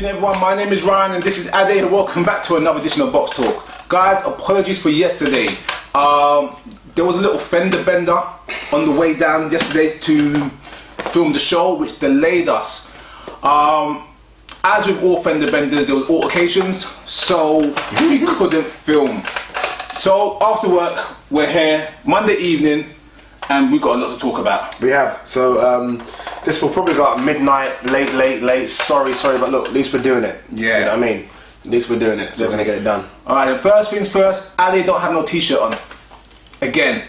doing, everyone? My name is Ryan and this is Haye, and welcome back to another edition of Box Talk. Guys, apologies for yesterday. There was a little fender bender on the way down yesterday to film the show, which delayed us. As with all fender benders, there was altercations, so we couldn't film. So after work, we're here Monday evening, and we've got a lot to talk about. We have. So this will probably go at midnight, late. Sorry, but look, at least we're doing it. Yeah. You know what I mean? At least we're doing it, so we're gonna get it done. Alright, and first things first, Haye don't have no t-shirt on. Again,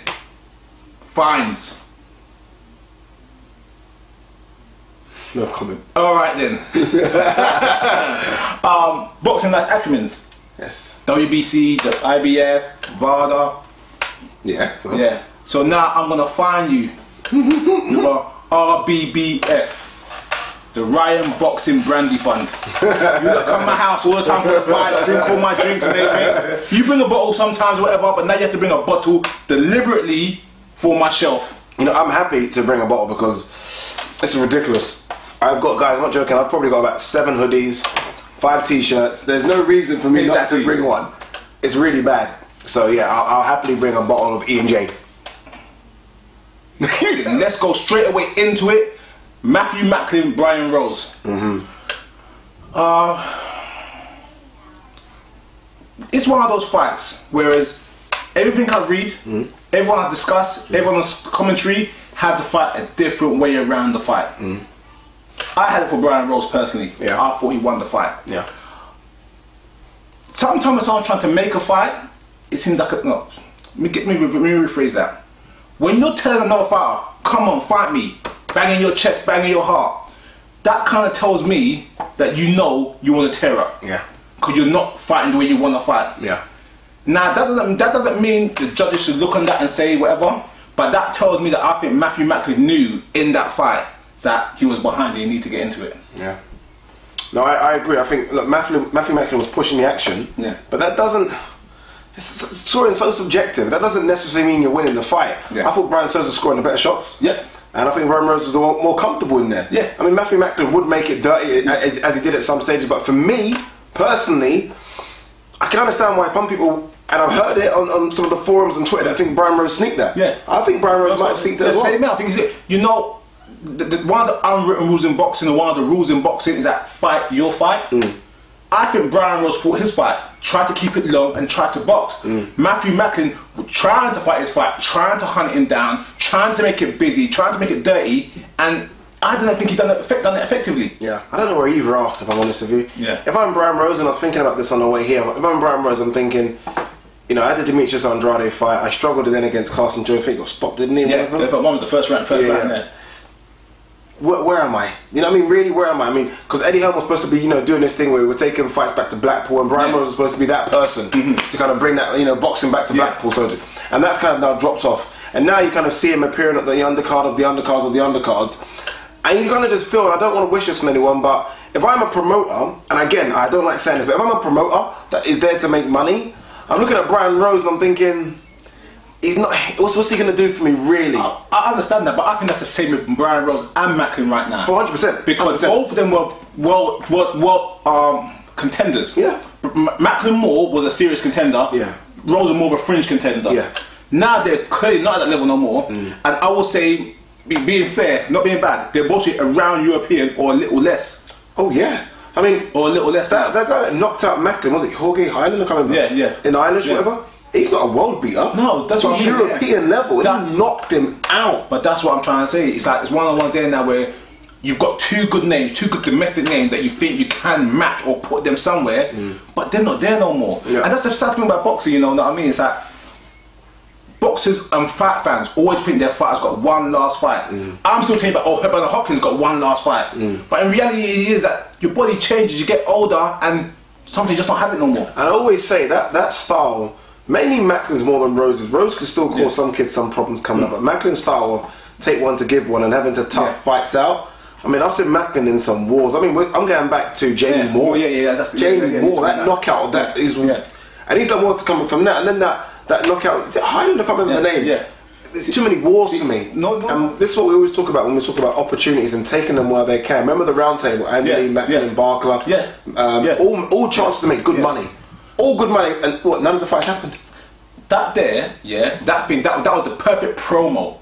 fines. No comment. Alright then. Boxing Life acronyms. Yes. WBC, the IBF, VADA. Yeah. So. Yeah. So now I'm gonna fine you with a RBBF. The Ryan Boxing Brandy Fund. You look come to my house all the time for the fights, drink all my drinks and everything. You bring a bottle sometimes, whatever, but now you have to bring a bottle deliberately for my shelf. You know, I'm happy to bring a bottle because it's ridiculous. I've got, guys, I'm not joking, I've probably got about 7 hoodies, 5 t-shirts. There's no reason for me not to bring one. It's really bad. So yeah, I'll happily bring a bottle of E&J. Let's go straight away into it. Matthew Macklin, Brian Rose. It's one of those fights, whereas everything I read, everyone I discuss, everyone's commentary had the fight a different way around the fight. I had it for Brian Rose personally. Yeah. I thought he won the fight. Yeah. Sometimes when someone's trying to make a fight, it seems like a, no. Let me rephrase that. When you're telling another fighter, come on, fight me, banging your chest, banging your heart, that kind of tells me that you know you want to tear up. Yeah. Because you're not fighting the way you want to fight. Yeah. Now that doesn't mean the judges should look on that and say whatever, but that tells me that I think Matthew Macklin knew in that fight that he was behind it and need to get into it. Yeah. No, I agree. I think, look, Matthew Macklin was pushing the action. Yeah. But that doesn't. It's so subjective. That doesn't necessarily mean you're winning the fight. Yeah. I thought Brian Rose was scoring the better shots. Yeah. And I think Brian Rose was the more comfortable in there. Yeah. I mean, Matthew Macklin would make it dirty as he did at some stages, but for me personally, I can understand why some people, and I've heard it on some of the forums on Twitter, that I think Brian Rose sneaked that. Yeah. I think Brian Rose might have sneaked it as well. Same, I think you know, one of the unwritten rules in boxing, and one of the rules in boxing is that fight your fight. I think Brian Rose fought his fight, tried to keep it long and tried to box. Matthew Macklin was trying to fight his fight, trying to hunt him down, trying to make it busy, trying to make it dirty, and I don't think he done it effectively. Yeah, I don't know where either are, if I'm honest with you. Yeah. If I'm Brian Rose, and I was thinking about this on the way here, if I'm Brian Rose, I'm thinking, you know, I had the Demetrius Andrade fight, I struggled then against Carson Jones, I think he got stopped, didn't he? Yeah, they one with the first round there. Where am I? You know what I mean? Really, where am I? I mean, because Eddie Hearn was supposed to be, you know, doing this thing where we were taking fights back to Blackpool, and Brian Rose was supposed to be that person to kind of bring that, you know, boxing back to Blackpool. So, and that's kind of now dropped off. And now you kind of see him appearing at the undercard of the undercards of the undercards, and you kind of just feel, and I don't want to wish this on anyone, but if I'm a promoter, and again, I don't like saying this, but if I'm a promoter that is there to make money, I'm looking at Brian Rose and I'm thinking, he's not. What's he going to do for me, really? I understand that, but I think that's the same with Brian Rose and Macklin right now. 100%. Because 100%. Both of them were contenders. Yeah. Macklin more was a serious contender. Yeah. Rose was more of a fringe contender. Yeah. Now they're clearly not at that level no more. And I will say, being fair, not being bad, they're both around European or a little less. Oh yeah. I mean, or a little less. That guy that knocked out Macklin, was it Haye Highland? I can't remember. Yeah, yeah. In Ireland, whatever. He's not a world beater. No, that's what I mean. European level. He knocked him out. But that's what I'm trying to say. It's like it's one of the ones there now where you've got two good names, two good domestic names that you think you can match or put them somewhere, but they're not there no more. Yeah. And that's the sad thing about boxing, you know what I mean? It's like boxers and fight fans always think their fighter's got one last fight. I'm still telling you about, oh, Herbert Hopkins got one last fight. But in reality, it is that your body changes, you get older, and something just not happen no more. And I always say that style. Mainly Macklin's more than Rose's. Rose could still cause some kids some problems coming up, but Macklin's style of take one to give one and having to tough fights out. I mean, I've seen Macklin in some wars. I mean, I'm going back to Jamie Moore. That's Jamie Moore. That knockout, that is, and he's done more to come from that. And then that knockout. Is it Highland? I can't remember the name. Yeah. there's too many wars for me. No. This is what we always talk about when we talk about opportunities and taking them where they can. Remember the round table, Anthony, Macklin, Barkler. All chances to make good money. All good money, and what? None of the fights happened. That was the perfect promo.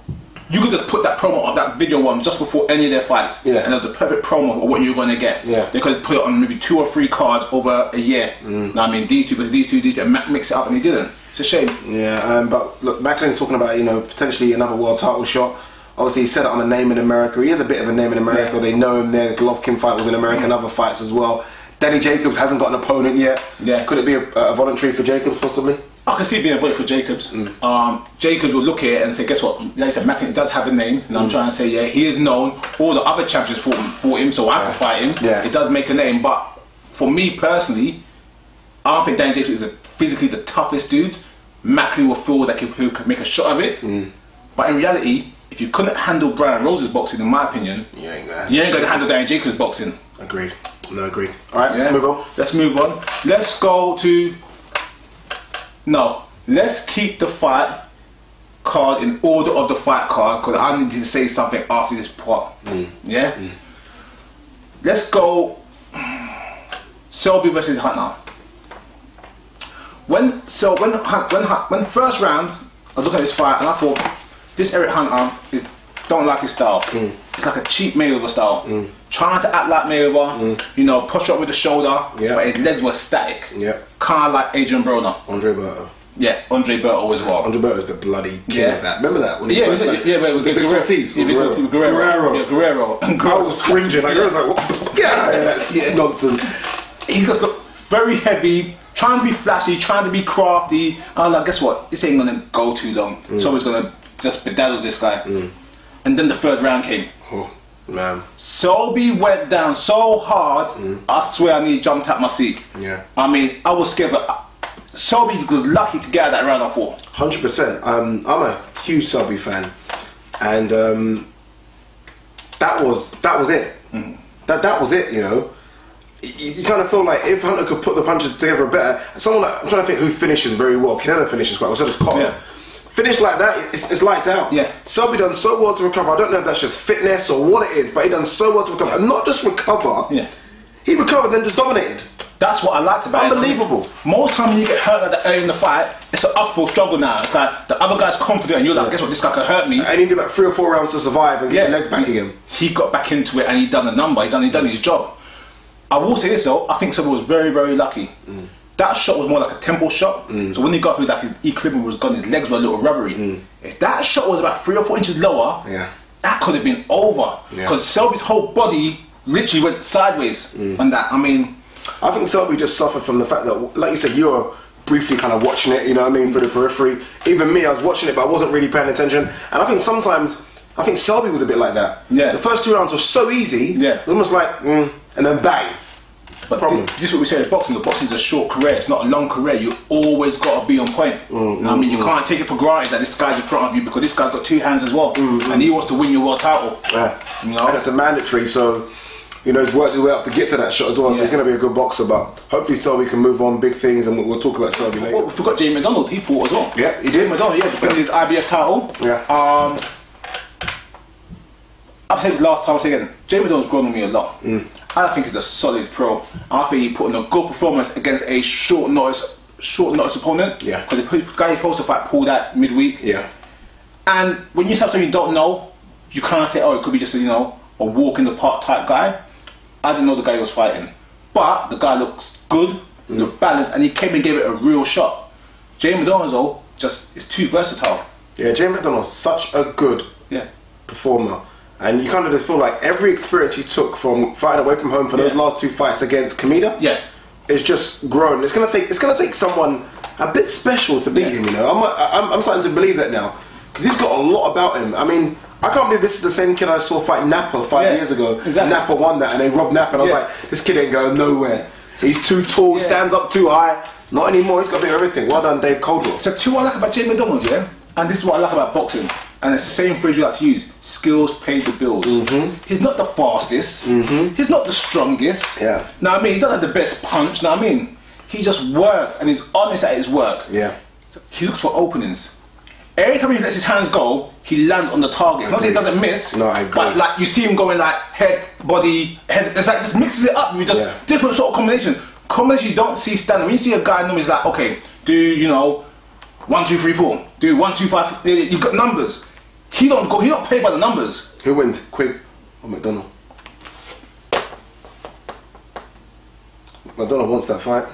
You could just put that promo on that video on just before any of their fights, and it was the perfect promo of what you're going to get. They could put it on maybe 2 or 3 cards over a year. Now, I mean, these two versus these two, and mix it up, and he didn't. It's a shame. Yeah, but look, Macklin's talking about potentially another world title shot. Obviously, he said it on a name in America. He has a bit of a name in America. They know him there. The Golovkin fight was in America, and other fights as well. Danny Jacobs hasn't got an opponent yet. Could it be a voluntary for Jacobs possibly? I can see it being a vote for Jacobs. Jacobs will look at it and say, guess what? Like I said, Macklin does have a name. And I'm trying to say, he is known. All the other champions fought him, so I can fight him. It does make a name. But for me personally, I don't think Danny Jacobs is physically the toughest dude. Macklin will feel like he could make a shot of it. But in reality, if you couldn't handle Brian Rose's boxing, in my opinion, you ain't going to handle Danny Jacobs' boxing. Agreed. No, agreed. Alright, let's move on. Let's move on. Let's go to... No, let's keep the fight card in order of the fight card, because I need to say something after this part. Let's go Selby versus Hunter. When first round I looked at this fight and I thought this Eric Hunter don't like his style. It's like a cheap Mayweather style. Trying to act like Mayweather, push up with the shoulder, but his legs were static. Kind of like Adrian Broner. Andre Berto. Yeah, Andre Berto as well. Andre Berto's the bloody king of that. Remember that? When he but it was Victor Ortiz. Guerrero. I was cringing. I was like, what? That's nonsense. He just looked very heavy, trying to be flashy, trying to be crafty. I was like, guess what? This ain't going to go too long. So he's going to just bedazzle this guy. And then the third round came. Oh, man. Selby went down so hard, I swear I nearly jumped out my seat. I mean, I was scared. Selby was lucky to get out of that round, I thought. 100%. I'm a huge Selby fan. And that was it. That was it, You kind of feel like if Hunter could put the punches together better, someone like, I'm trying to think who finishes very well. Canelo finishes quite well, so does Cotton. Finish like that, it's lights out. Selby done so well to recover. I don't know if that's just fitness or what it is, but he done so well to recover. And not just recover, he recovered then just dominated. That's what I liked about it. Unbelievable. Most times when you get hurt like that early in the fight, it's an uphill struggle now. It's like the other guy's confident and you're like, guess what, this guy could hurt me. And he did about 3 or 4 rounds to survive and get your legs back again. He got back into it and he done the number, he done his job. I will say this though, I think Selby was very, very lucky. That shot was more like a tempo shot. So when he got like his equilibrium was gone, his legs were a little rubbery. If that shot was about 3 or 4 inches lower, that could have been over. Because Selby's whole body literally went sideways on that. I mean, I think Selby just suffered from the fact that, like you said, you were briefly kind of watching it, through the periphery. Even me, I was watching it, but I wasn't really paying attention. And I think sometimes, Selby was a bit like that. The first 2 rounds were so easy, almost like, and then bang. But this is what we say in boxing. The boxing is a short career. It's not a long career. You always got to be on point. I mean, you can't take it for granted that this guy's in front of you because this guy's got 2 hands as well, and he wants to win your world title. And it's a mandatory. So, he's worked his way up to get to that shot as well. So he's going to be a good boxer. But hopefully, Selby can move on big things, and we'll talk about Selby later. Well, we forgot Jay McDonald. He fought as well. Yeah, he did. McDonald, defended his IBF title. I've said it last time. I say again, Jay McDonald's grown on me a lot. I think he's a solid pro. I think he put in a good performance against a short notice opponent. Because the guy he's supposed to fight pulled out midweek. And when you have something you don't know, you can't say, oh, it could be just a walk in the park type guy. I didn't know the guy he was fighting, but the guy looks good, looked balanced, and he came and gave it a real shot. Jay McDonald though just is too versatile. Jay McDonald's such a good performer. And you kind of just feel like every experience he took from fighting away from home for those last 2 fights against Kameda, is just grown. It's gonna take someone a bit special to beat him. I'm starting to believe that now because he's got a lot about him. I mean, I can't believe this is the same kid I saw fight Napa 5 years ago. Napa won that and they robbed Napa, and I was like, this kid ain't going nowhere. So he's too tall, stands up too high. Not anymore. He's got a bit of everything. Well done, Dave Coldwell. So, what I like about Jay McDonald, and this is what I like about boxing. And it's the same phrase we like to use. Skills pay the bills. He's not the fastest. He's not the strongest. He doesn't have the best punch. He just works and he's honest at his work. So he looks for openings. every time he lets his hands go, he lands on the target. Not saying he doesn't miss, No, I agree. but like you see him going like head, body, head. It's like just mixes it up with just different sort of combinations. Combinations you don't see standard. When you see a guy normally, it's like, okay, do 1, 2, 3, 4. Do 1, 2, 5. You got numbers. He don't play by the numbers. Who wins? Quick or McDonald? McDonald wants that fight.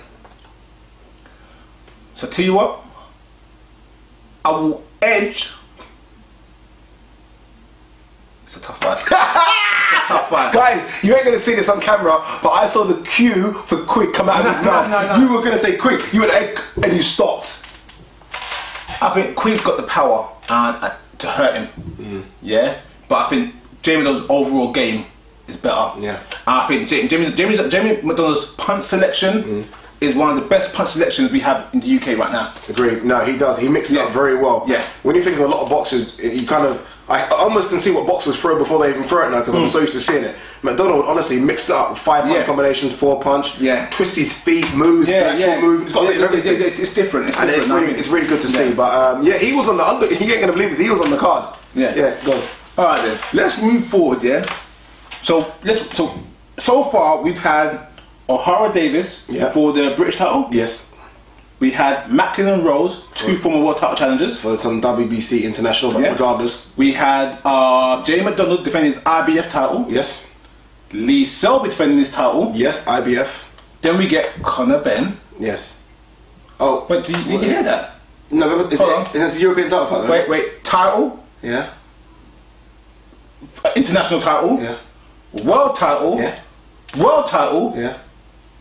So tell you what, I will edge. It's a tough fight. It's a tough fight. Guys, you ain't gonna see this on camera, but I saw the cue for Quick come out of his mouth. No. You were gonna say Quick, you would, and you stopped. I think Quick's got the power to hurt him. Yeah, but I think Jamie McDonald's overall game is better. Yeah, I think Jamie McDonald's punch selection is one of the best punch selections we have in the UK right now. Agreed. No, he does. He mixes it up very well. Yeah. When you think of a lot of boxers, you kind of, I almost can see what boxers throw before they even throw it now because I'm so used to seeing it. McDonald honestly mixes it up 5 punch combinations, 4 punch, twists his feet, moves, actual moves. It's different. It's really good to see. But he was on the under. He ain't gonna believe this. He was on the card. Yeah. Go. All right then. Let's move forward. Yeah. So far we've had O'Hara Davis for the British title. Yes. We had Macklin and Rose, 2 former world title challengers. For some WBC international, but regardless. We had Jamie McDonald defending his IBF title. Yes. Lee Selby defending his title. Yes, IBF. Then we get Conor Benn. Yes. Oh. But did you hear that? No, is it a European title fight? Wait. Title. Yeah. International title. Yeah. World title. Yeah. World title. Yeah.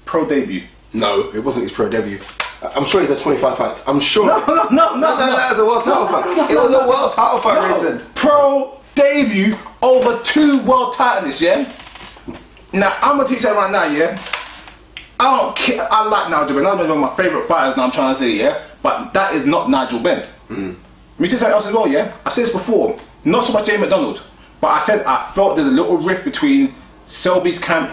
Pro debut. No, it wasn't his pro debut. I'm sure he's had 25 fights. I'm sure. No. That was a world title fight. It was a world title fight, Mason. Pro debut over 2 world titles, yeah? Now, I'm going to teach you right now, yeah? I don't care. I like Nigel Benn. Nigel Benn is one of my favourite fighters now, I'm trying to say, yeah? But that is not Nigel Benn. Let me tell you something else as well, yeah? I said this before. Not so much Jamie McDonald. But I said I felt there's a little rift between Selby's camp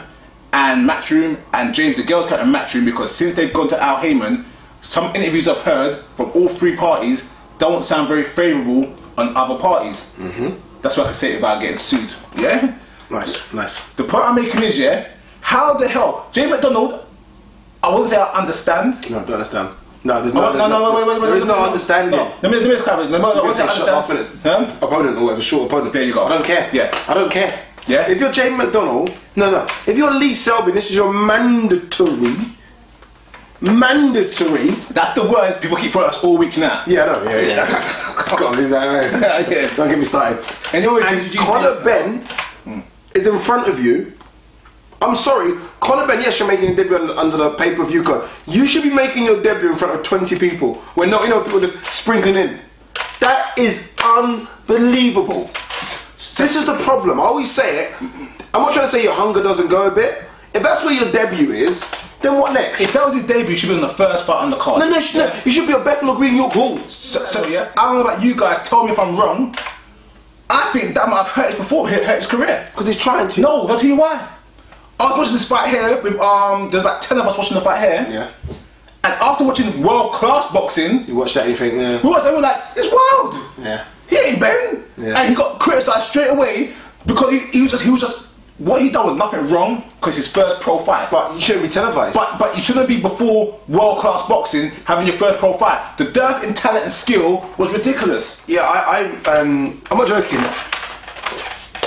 and Matchroom and James the Girls camp and Matchroom because since they've gone to Al Heyman, some interviews I've heard from all 3 parties don't sound very favourable on other parties. That's what I can say without getting sued. Yeah? Nice. The point I'm making is, yeah, how the hell Jamie McDonald, I wouldn't say I understand. No, I don't understand. No, there's no. Wait. There is no understanding. No, let me clarify. Last minute opponent or whatever, short opponent. There you go. I don't care. Yeah. I don't care. Yeah. If you're Jamie McDonald, no. If you're Lee Selby, this is your mandatory. That's the word people keep throwing us all week now. Yeah, I know. Yeah. God, don't get me started. And Conor Benn is in front of you. I'm sorry, Conor Benn, yes, you're making your debut under the pay-per-view card. You should be making your debut in front of 20 people. When people just sprinkling in. That is unbelievable. This is the problem. I always say it. I'm not trying to say your hunger doesn't go a bit. If that's where your debut is, then what next? If that was his debut, he should be on the first fight on the card. No. You should be a Bethnal Green York Hall. So yeah, I don't know about you guys. Tell me if I'm wrong. I think that might have hurt his before, hurt his career. Because he's trying to. No, I'll tell you why. I was watching this fight here with there's like 10 of us watching the fight here. Yeah. And after watching world class boxing, you watched that and you think, yeah. They were like, it's wild. Yeah. He ain't Ben. Yeah. And he got criticised straight away because he was just what he done was nothing wrong because his first pro fight. But you shouldn't be televised. But you shouldn't be before world class boxing having your first pro fight. The dearth in talent and skill was ridiculous. Yeah, I'm not joking.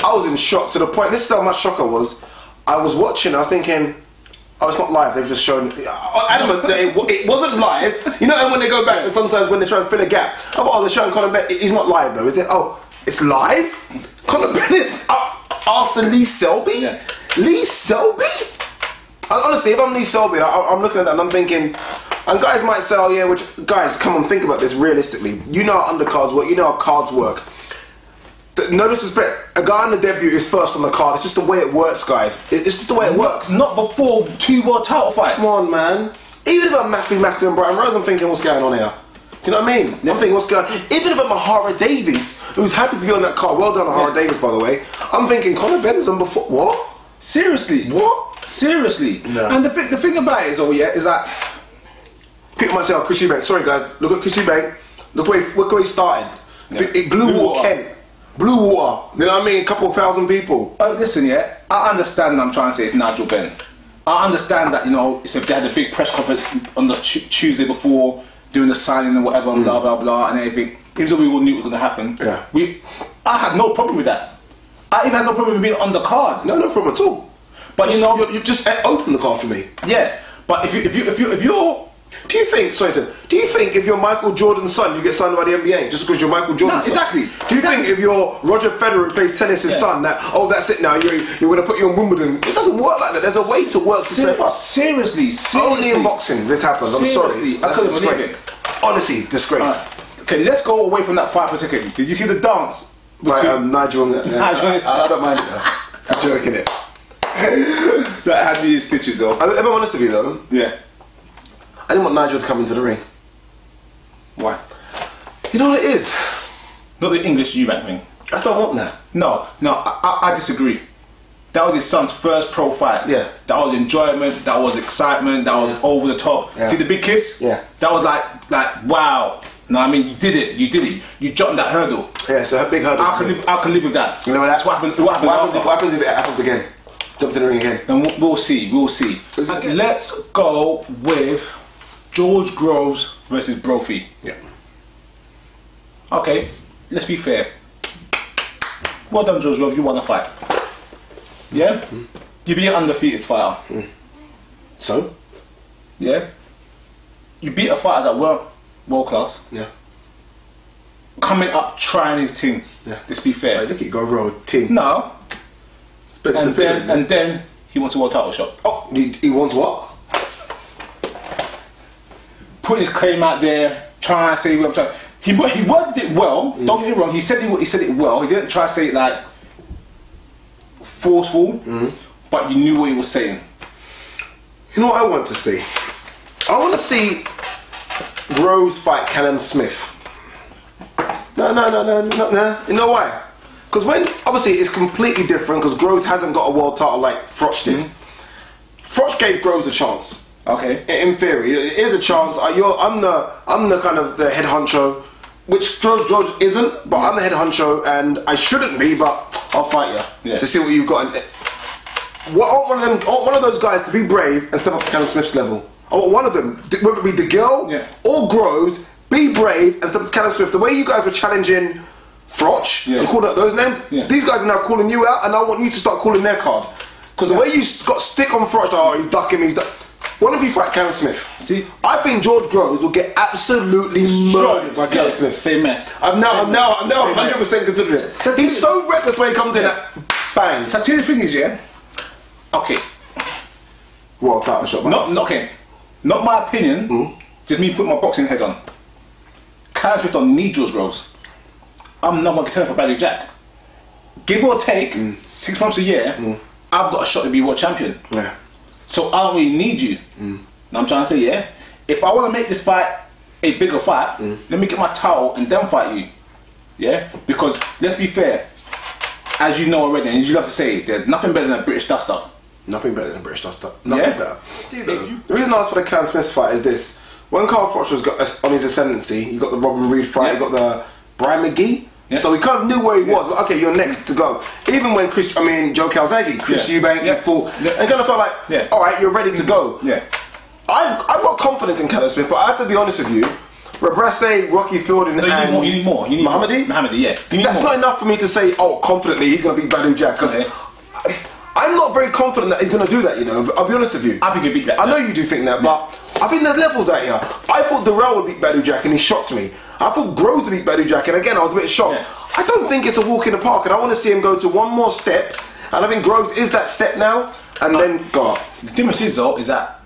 I was in shock to the point. This is how much shock I was. I was watching. I was thinking, oh, it's not live. They've just shown. Adamant that it wasn't live. You know, and when they go back, and sometimes when they try and fill a gap, I thought, oh, they're showing Conor Benn. He's not live though, is it? Oh, it's live. Conor Benn is after Lee Selby. Yeah. Lee Selby. Honestly, if I'm Lee Selby, I'm looking at that and I'm thinking, and guys might say, oh yeah, guys, come on, think about this realistically. You know how undercards work. You know how cards work. No disrespect, a guy on the debut is first on the card. It's just the way it works, guys. It's just the way it works. Not before 2 world title fights. Come on, man. Even if I'm Matthew Macklin and Brian Rose, I'm thinking, what's going on here? Do you know what I mean? I'm thinking, what's going on? Even if I'm O'Hara Davies, who's happy to be on that card. Well done, O'Hara Davies, by the way. I'm thinking, Conor Benn's on before. What? Seriously? What? Seriously? No. And the thing about it is, is that people might say, oh, Chris Eubank. Sorry, guys. Look at Chris Eubank. Look where he started. Blue Water Kent. Blue Water. You know what I mean? A couple of thousand people. Listen, yeah, I understand. I'm trying to say it's Nigel Benn. I understand that, you know, they had a big press conference on the Tuesday before doing the signing and whatever, and blah blah blah and everything. Even though we all knew it was going to happen. Yeah. I had no problem with that. I even had no problem with being on the card. No problem at all. But you know, you just open the card for me. Yeah. But if you're do you think if you're Michael Jordan's son, you get signed by the NBA just because you're Michael Jordan's son? Exactly. Do you think if you're Roger Federer who plays tennis's son, that that's it now, you're going to put you on Wimbledon? It doesn't work like that. There's a way to work yourself up. Seriously. Only in boxing this happens. I'm sorry. That's a disgrace. Honestly, disgrace. Okay, let's go away from that fight for a second. Did you see the dance? Right, Nigel. I don't mind it though. It's a joke, innit? That had me in stitches though. If I'm honest with you though, yeah, I didn't want Nigel to come into the ring. Why? You know what it is? Not the English Eubank thing. I don't want that. No, I disagree. That was his son's first pro fight. Yeah. That was enjoyment, that was excitement, that was over the top. Yeah. See the big kiss? Yeah. That was like wow. No, I mean you did it. You jumped that hurdle. Yeah, so a big hurdle. I can live with that. You know what? That's what happens. What happens if it happens again? Jumps in the ring again. Then we'll see. Let's go with George Groves versus Brophy. Yeah. Okay, let's be fair. Well done, George Groves. You won the fight. Yeah. You beat an undefeated fighter. So. Yeah. You beat a fighter that weren't world class. Yeah. Coming up, trying his team. Yeah. Let's be fair. Right, look at you go road team. No. And then he wants a world title shot. Oh, he wants what? Put his claim out there, trying to say what I'm trying. He worded it well. Don't get me wrong. He said it well. He didn't try to say it like forceful, but you knew what he was saying. You know what I want to see? I want to see Rose fight Callum Smith. No. You know why? Because when, obviously it's completely different because Groves hasn't got a world title like Froch did. Froch gave Groves a chance. Okay. In theory, it is a chance. I'm the kind of the head honcho, which George isn't, but I'm the head honcho and I shouldn't be, but I'll fight you to see what you've got. I want one of those guys to be brave and step up to Callum Smith's level. I want one of them, whether it be the girl or Groves, be brave and step up to Callum Smith. The way you guys were challenging Froch and called out those names, these guys are now calling you out, and I want you to start calling their card. Because the way you got stick on Froch, he's ducking me, What if you fight Callum Smith? See, I think George Groves will get absolutely murdered by Callum Smith. Same man. I'm now 100% considering it. So he's so reckless when he comes in at bang. So I tell you the thing is, okay. World title shot. Not my opinion. Just me putting my boxing head on. Callum Smith don't need George Groves. I'm not going to turn for Badly Jack. Give or take 6 months a year, I've got a shot to be world champion. Yeah. So I don't really need you. Now I'm trying to say, if I want to make this fight a bigger fight, let me get my title and then fight you. Yeah? Because let's be fair, as you know already, and you love to say, there's nothing better than a British duster. Nothing better than a British duster. Nothing better. See, the reason I asked for the Callum Smith fight is this. When Carl Froch was on his ascendancy, you got the Robin Reed fight, you got the Brian McGee. So he kind of knew where he was. But okay, you're next to go. Even when Joe Calzaghe, Chris Eubank, you fought, and kind of felt like, all right, you're ready to go. I've got confidence in Callum Smith, but I have to be honest with you. Rebrasse, Rocky Fielding, and you need more. Mohammadi, that's not enough for me to say, confidently he's going to beat Badou Jack. Because I'm not very confident that he's going to do that. You know, I'll be honest with you. I think he'll beat that. I know you do think that, but I think the levels out here. I thought Darrell would beat Badou Jack, and he shocked me. I thought Groves would beat Badou Jack, and again I was a bit shocked. I don't think it's a walk in the park, and I want to see him go to one more step. And I think Groves is that step now, and then go up. The difference is though, is that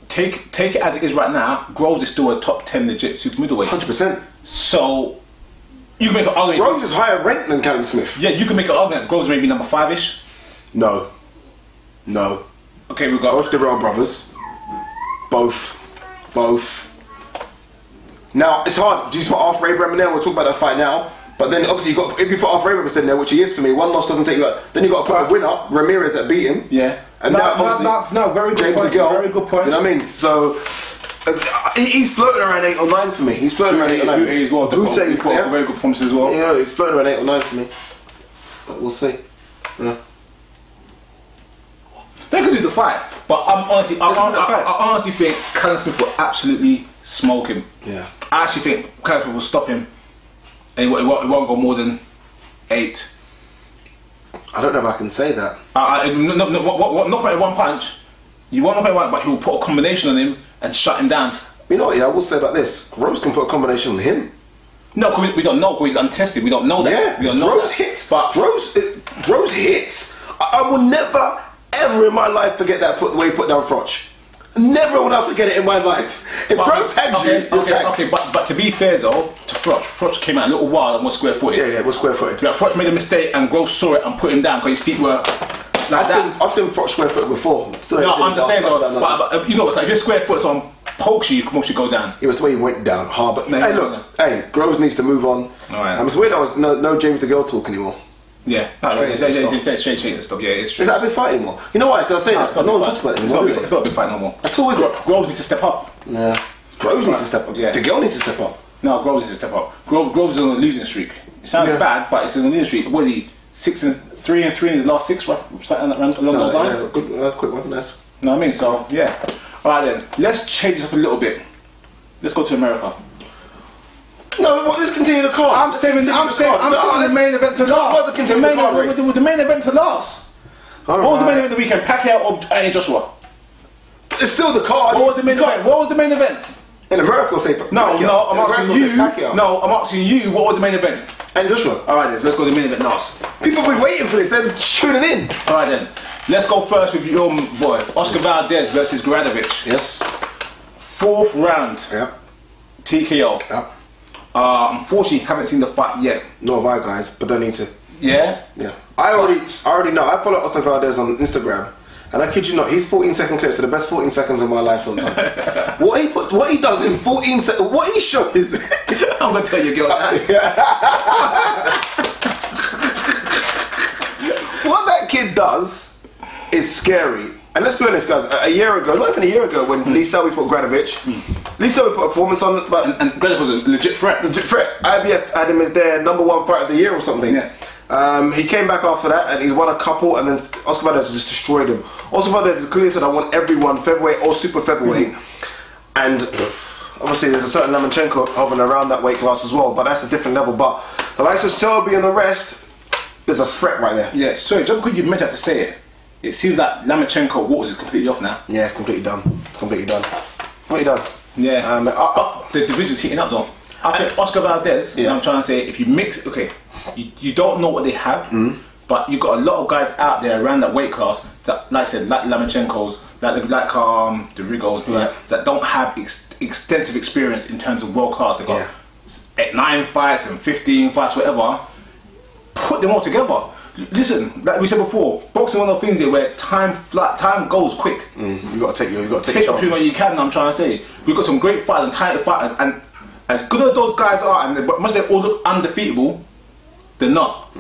take it as it is right now. Groves is still a top 10 legit super middleweight. 100%. So you can make an argument. Groves is higher ranked than Callum Smith. Yeah, you can make an argument. Groves may be number 5-ish. No. Okay, we've got both the Darrell brothers. Both. Now it's hard. Do you put Arthur Abraham in there? We'll talk about that fight now. But then obviously if you put Arthur Abraham in there, which he is for me, one loss doesn't take you out. Then you got to put a winner, Ramirez, that beat him. Yeah. And no, very good James point. Miguel, very good point. You know what I mean? So He's floating around 8 or 9 for me. He's floating around 8 or 9. He's got a very good performance as well. Yeah, he's floating around 8 or 9 for me. But we'll see. Yeah. They could do the fight, but I honestly think Callum Smith will absolutely smoke him. Yeah. I actually think Callum Smith will stop him, and it won't go more than 8. I don't know if I can say that. Not by one punch. You won't knock him out, but he'll put a combination on him and shut him down. You know what? Yeah, I will say about this. Groves can put a combination on him. No, cause we don't know. Because he's untested. We don't know that. Yeah, we don't know Groves that. hits. But Groves hits. I will never, ever in my life forget that the way he put down Froch. Never will I forget it in my life. If Groves tags you, but to be fair though, to Froch came out a little wild and was square-footed. Yeah, was square-footed. Yeah, Froch made a mistake and Groves saw it and put him down because his feet were like I've seen Froch square-footed before. No, I'm just saying though, but you know, like if your square foot on pokes you can mostly go down. It was the way he went down hard. But hey, look, hey, Groves needs to move on. Alright. It's weird that was no James the Girl talk anymore. Yeah, straight and stuff. Yeah, it's true. Is that a big fight anymore? You know why? Because I say that no one talks about it anymore. It's not a big fight no more. At all, is it? Groves needs to step up. Nah. Groves needs to step up. Yeah. The Girl needs to step up. No, Groves needs to step up. Groves is on a losing streak. It sounds bad, but it's on a losing streak. Was he 6-3 in his last 6? Something along those lines. Yeah, good, quick one, nice. Know what I mean? So yeah. All right then. Let's change this up a little bit. Let's go to America. No, let's continue the card. I'm saving the main event to last. The main event to last. What was the main event of the weekend? Pacquiao or Joshua? It's still the card. What was the main event? What was the main event? In America, say No, I'm asking you. No, I'm asking you. What was the main event? And Joshua. All right, then. So let's go to the main event last. People have been waiting for this. They're tuning in. All right then. Let's go first with your boy Oscar Valdez versus Gradovich. Yes. 4th round. Yep. TKO. Yep. Unfortunately, haven't seen the fight yet. Nor have I, guys, but don't need to. Yeah? Yeah. I already know. I follow Oscar Valdez on Instagram, and I kid you not, his 14-second clips are the best 14 seconds of my life sometimes. what he does in 14 seconds, what he shows. I'm gonna tell you, girl. What that kid does is scary. And let's be honest, guys. A year ago, not even a year ago, when Lee Selby fought Gradovich, Lee Selby put a performance on, but and Gradovich was a legit threat. IBF had him as their #1 fight of the year or something. Yeah. He came back after that and he's won a couple, and then Oscar Valdez just destroyed him. Oscar Valdez has clearly said, I want everyone, featherweight or super featherweight. And obviously there's a certain Lomachenko hovering around that weight class as well, but that's a different level. But the likes of Selby and the rest, there's a threat right there. Yeah, sorry, just because you meant to have to say it, it seems like Lomachenko Waters is completely off now. Yeah, it's completely done. Completely done. Completely done. Yeah. The division's heating up though. I think Oscar Valdez, you know what I'm trying to say, if you mix, you don't know what they have, but you've got a lot of guys out there around that weight class that, like I said, like Lomachenko's, like the Rigos, that don't have extensive experience in terms of world class. They got 9 fights and 15 fights, whatever. Put them all together. Listen, like we said before, boxing is one of the things here where time goes quick. You got to take your chance. What you can. I'm trying to say, we've got some great fighters and talented fighters, and as good as those guys are, and much they all look undefeatable, they're not.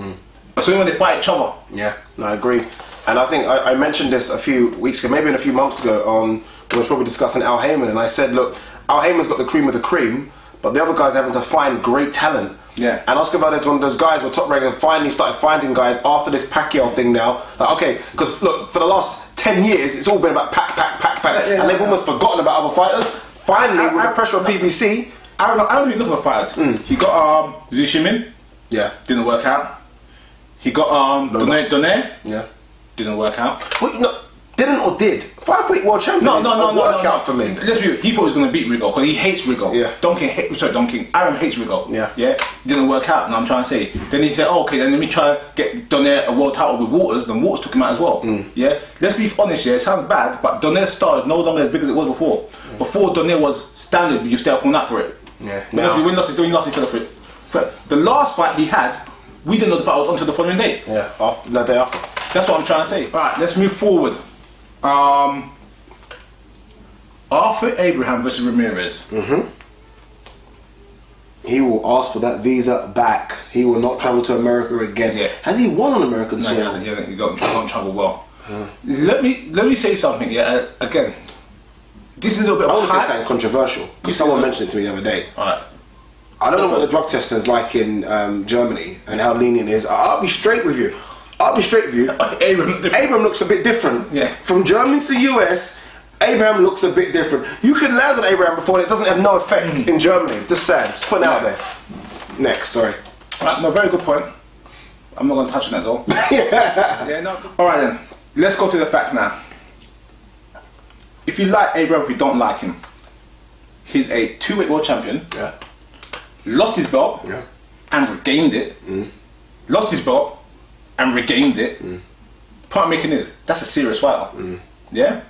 So when they fight each other. Yeah, no, I agree. And I think I mentioned this a few weeks ago, maybe a few months ago, when we were probably discussing Al Heyman, and I said, look, Al Heyman's got the cream of the cream, but the other guys are having to find great talent. Yeah. And Oscar Valdez is one of those guys where top rank and finally started finding guys after this Pacquiao thing now. Like, okay, because look, for the last 10 years, it's all been about pack. And they've almost forgotten about other fighters. Finally, with the pressure on PBC. I don't really look at fighters. He got Zishimin. Yeah. Didn't work out. He got Donaire. Yeah. Didn't work out. What, didn't or did? 5-weight world champion. No. Work out for me. Let's be real. He thought he was going to beat Rigo because he hates Rigo. Yeah. Aaron hates Rigo. Yeah. Yeah. Didn't work out. And I'm trying to say. Then he said, oh, okay, then let me try to get Donaire a world title with Waters. Then Waters took him out as well. Yeah. Let's be honest. Yeah. It sounds bad, but Donaire's star is no longer as big as it was before. Before Donaire was standard, you stay up all night for it. Yeah. Because we win lost, instead of it. For the last fight he had, we didn't know the fight was until the following day. Yeah. The day after. That's what I'm trying to say. All right. Let's move forward. Arthur Abraham versus Ramirez. He will ask for that visa back. He will not travel to America again. Yeah. Has he won on American soil? He don't travel well. Let me say something. Yeah, again, this is a little bit I of want to say hype. something controversial because someone mentioned it to me the other day. Alright. I don't know what the drug testing is like in Germany and how lenient it is. I'll be straight with you. Abraham looks a bit different. Yeah. From Germany to the US, Abraham looks a bit different. You can land on Abraham before and it doesn't have no effect in Germany. Just saying. Just putting it out there. Next, sorry. Right, no, very good point. I'm not going to touch on that at all. Yeah, no. Alright then. Let's go to the facts now. If you like Abraham, if you don't like him, he's a 2-weight world champion. Yeah. Lost his belt. Yeah. And regained it. Lost his belt and regained it. Point I'm making is that's a serious fighter. Yeah.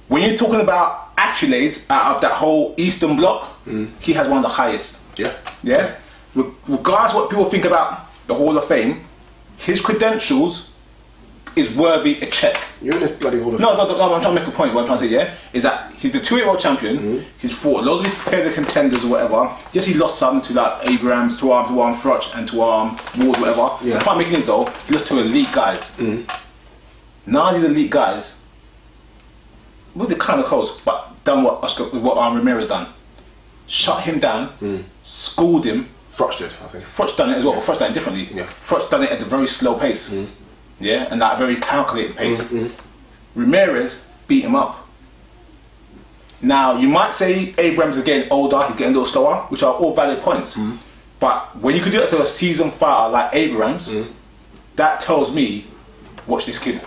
When you're talking about accolades out of that whole Eastern Bloc, he has one of the highest. Yeah. Yeah. Regardless of what people think about the Hall of Fame, his credentials is worthy a check. You're in this bloody Hall of Fame. No, I'm trying to make a point. What I'm trying to say, yeah, is that he's the 2-weight world champion. He's fought a lot of these pairs of contenders or whatever. Yes, he lost some to like Abrams, to Froch, and to Ward, whatever. Yeah. The point I'm making is though, he lost to elite guys. Now these elite guys, well, they're kind of close, but done what Ramirez done. Shut him down, schooled him. Froch did, I think. Froch done it as well, but Froch done it differently. Yeah. Froch done it at a very slow pace. Yeah, and that very calculated pace. Ramirez beat him up. Now, you might say Abrams is getting older, he's getting a little slower, which are all valid points. But when you could do it to a seasoned fighter like Abrams, that tells me, watch this kid.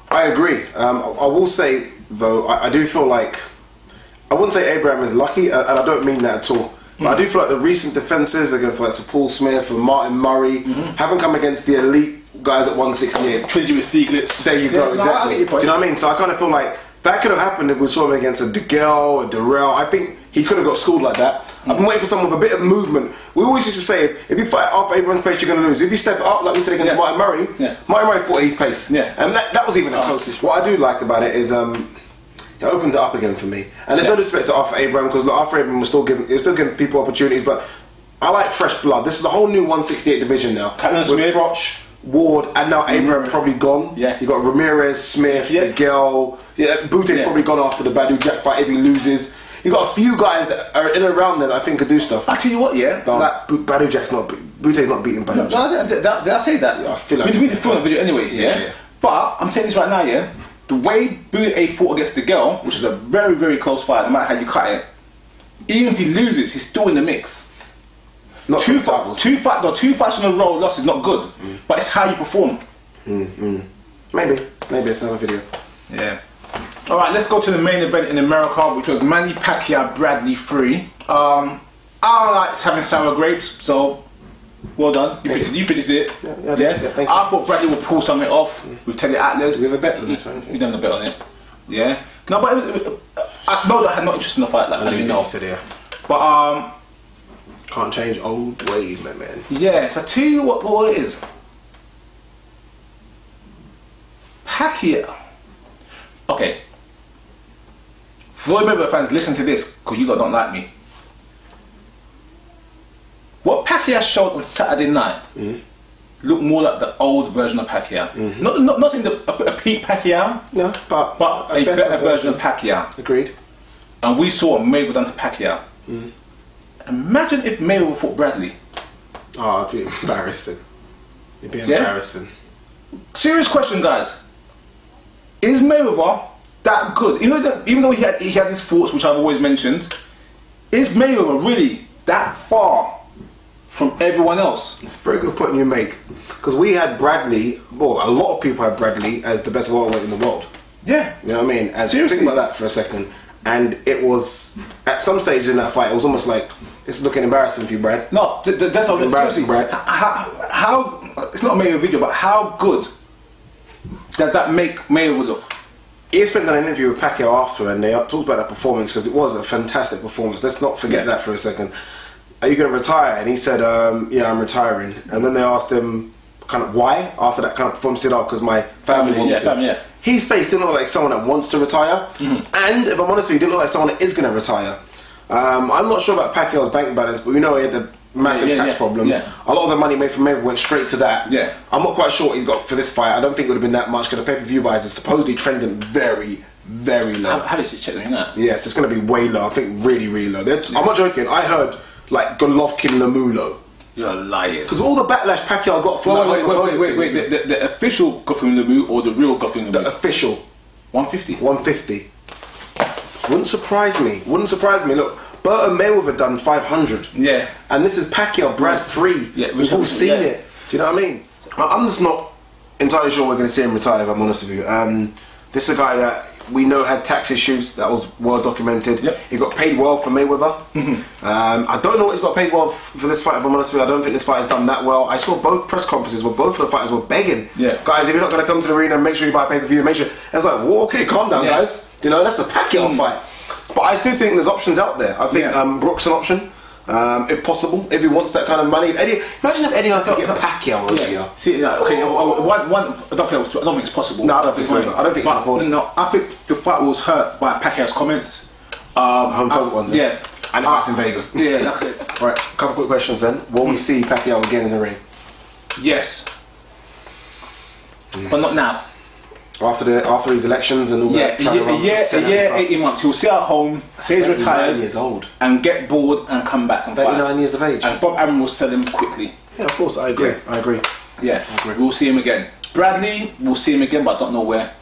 I agree. I will say, though, I do feel like, I wouldn't say Abraham is lucky, and I don't mean that at all. But I do feel like the recent defences against like Sir Paul Smith and Martin Murray haven't come against the elite guys at 168. Trinity with Stieglitz. There you go, exactly. Do you know what I mean? So I kind of feel like that could have happened if we saw him against a DeGale, a Darrell. I think he could have got schooled like that. I've been waiting for someone with a bit of movement. We always used to say, if you fight off Abraham's pace, you're going to lose. If you step up, like we said against Martin Murray, Martin Murray fought at his pace. And that was even the closest. What I do like about it is it opens it up again for me. And there's no disrespect to Arthur Abraham, because Arthur Abraham was still giving people opportunities, but I like fresh blood. This is a whole new 168 division now. Captain Smith, Froch, Ward, and now Abraham probably gone. Yeah. You got Ramirez, Smith, Miguel. Bute's probably gone after the Badu Jack fight if he loses. You got a few guys that are in and around there that I think could do stuff. I tell you what, like, Badu Jack's not. Bute's not beating Badu Jack. Did I say that? Yeah, I feel like we need to film the video anyway. Yeah. But I'm saying this right now. Yeah. The way Bute fought against the girl, which is a very, very close fight, no matter how you cut it, even if he loses, he's still in the mix. Not two fights in a row loss is not good, but it's how you perform. Maybe it's another video. Yeah. All right, let's go to the main event in America, which was Manny Pacquiao Bradley 3. I like having sour grapes, so well done. You predicted it. Yeah. Thank you. I thought Bradley would pull something off with Teddy Atlas. We have a bet on this, We don't have a bet on it. Yeah. No, but it was, I had no interest in the fight, like, as you know. You said, But can't change old ways, my man. Yeah. So I tell you what it is. Pacquiao. Okay. Floyd Mayweather fans, listen to this, because you lot don't like me. What Pacquiao showed on Saturday night looked more like the old version of Pacquiao. Not saying a peak Pacquiao, no, but a better version of Pacquiao. Agreed. And we saw what Mayweather done to Pacquiao. Imagine if Mayweather fought Bradley. Oh, it'd be embarrassing. It'd be embarrassing. Serious question, guys. Is Mayweather that good? Even though he had his faults, which I've always mentioned, is Mayweather really that far from everyone else? It's a very good point you make, because we had Bradley, well, a lot of people had Bradley as the best welterweight in the world. Yeah. You know what I mean? Seriously? Think about that for a second. And it was, at some stage in that fight, it was almost like, this is looking embarrassing for you, Brad. No, that's not embarrassing, Brad. How, it's not a Mayweather video, but how good does that make Mayweather look? ESPN done an interview with Pacquiao after, and they talked about that performance, because it was a fantastic performance. Let's not forget that for a second. Are you going to retire? And he said, yeah, I'm retiring. And then they asked him kind of why after that kind of performance. He said, oh, because my family wants to. His face didn't look like someone that wants to retire. And if I'm honest with you, he didn't look like someone that is going to retire. I'm not sure about Pacquiao's bank balance, but we know he had the massive tax problems. A lot of the money made from Mayweather went straight to that. I'm not quite sure what he got for this fight. I don't think it would have been that much, because the pay-per-view buys are supposedly trending very, very low. How did you check them out? Yes, it's going to be way low. I think really, really low. I'm not joking. I heard like Golovkin Lamulo. You're lying. Because all the backlash Pacquiao got from wait. The official Golovkin Lamu or the real Golovkin Lamu? The official. 150. 150. Wouldn't surprise me. Wouldn't surprise me. Look, Burton Mayweather done 500. Yeah. And this is Pacquiao, Brad 3. Yeah, we've all seen it. Do you know what I mean? I'm just not entirely sure we're going to see him retire, if I'm honest with you. This is a guy that we know had tax issues. That was well documented. Yep. He got paid well for Mayweather. I don't know what he's got paid well for this fight, if I'm honest with you. I don't think this fight has done that well. I saw both press conferences where both of the fighters were begging. Guys, if you're not going to come to the arena, make sure you buy pay-per-view. Make sure. And it's like, well, okay, calm down, guys. You know, that's the Pacquiao fight. But I still think there's options out there. I think Brook's an option. If possible, if he wants that kind of money. Imagine if Eddie had to get Pacquiao over here. See, okay, I don't think it's possible. No, I don't think so. I don't think he can afford it. No, I think the fight was hurt by Pacquiao's comments. Home field ones. Yeah. And the fight's in Vegas. Yeah, that's it. Right, a couple quick questions then. Will we see Pacquiao again in the ring? Yes. But not now. After his elections and all that. A year, 18 months. He'll sit at home, say he's retired, years old, and get bored and come back and 39 fight. years of age. And Bob Arum will sell him quickly. Yeah, of course, I agree. Yeah. I agree. Yeah, I agree. We'll see him again. Bradley, we'll see him again, but I don't know where.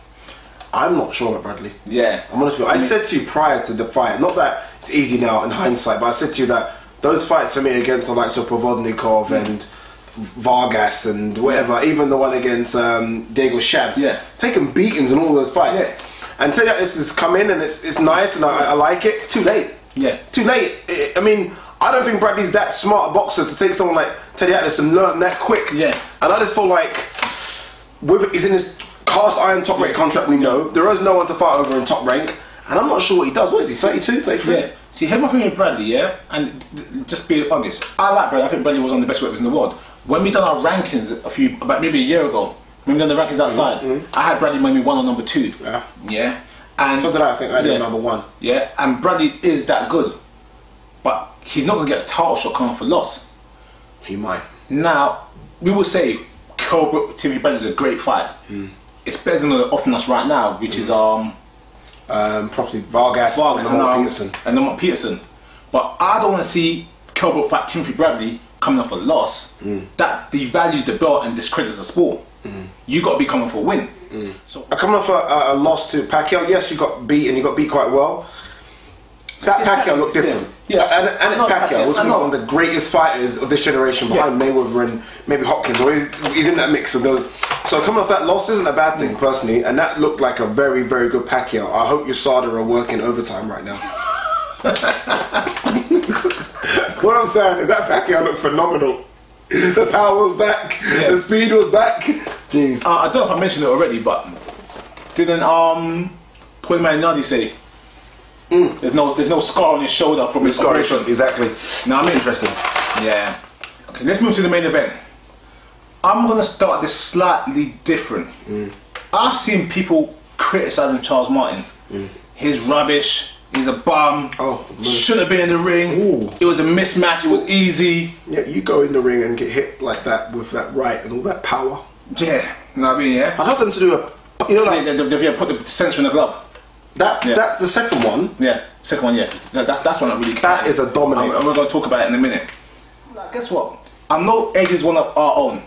I'm not sure about Bradley. Yeah. I'm honest with you. I said to you prior to the fight, not that it's easy now in hindsight, but I said to you that those fights for me against the likes of Provodnikov and Vargas and whatever, even the one against Diego Shabs, taking beatings in all those fights. And tell you that this has come in and it's nice and I like it. It's too late. Yeah, it's too late. I mean, I don't think Bradley's that smart a boxer to take someone like Teddy Atlas and learn that quick. Yeah, and I just feel like he's in this cast iron top rank contract. We know there is no one to fight over in top rank, and I'm not sure what he does. What is he? 32, 33? Yeah. See, here's my thing with Bradley, yeah, and just be honest. I like Bradley. I think Bradley was one of the best weapons in the world. When we done our rankings about maybe a year ago, when we done the rankings outside, I had Bradley maybe 1 or number 2. Yeah. And so did I. I think I did number 1. Yeah, and Bradley is that good, but he's not gonna get a title shot coming for loss. He might. Now we will say Cobra TV Bradley is a great fight. It's better than the offering us right now, which is probably Vargas and Lamont Peterson. But I don't want to see Cobra fight Timothy Bradley coming off a loss. That devalues the belt and discredits the sport. You got to be coming for a win. So coming off a loss to Pacquiao, yes, you got beat and you got beat quite well. That Pacquiao looked different. Yeah, and it's Pacquiao. It's one of the greatest fighters of this generation behind Mayweather and maybe Hopkins. Or he's in that mix of those. So coming off that loss isn't a bad thing, personally. And that looked like a very, very good Pacquiao. I hope your USADA are working overtime right now. What I'm saying is that Pacquiao looked phenomenal. The power was back. The speed was back. Jeez. I don't know if I mentioned it already, but didn't Paul Malignaggi say there's no scar on his shoulder from his operation? Exactly. Now I'm interested. Yeah. Okay, let's move to the main event. I'm gonna start this slightly different. I've seen people criticizing Charles Martin. He's rubbish. He's a bum. Shouldn't have been in the ring. It was a mismatch. It was easy. Yeah, you go in the ring and get hit like that with that right and all that power. Yeah, you know what I mean. Yeah. I'd have them to do like they put the sensor in the glove. That's the second one. Yeah, second one. Yeah, that's one I really. That is a dominator. And we're gonna talk about it in a minute. Guess what? I know AJ's one of our own.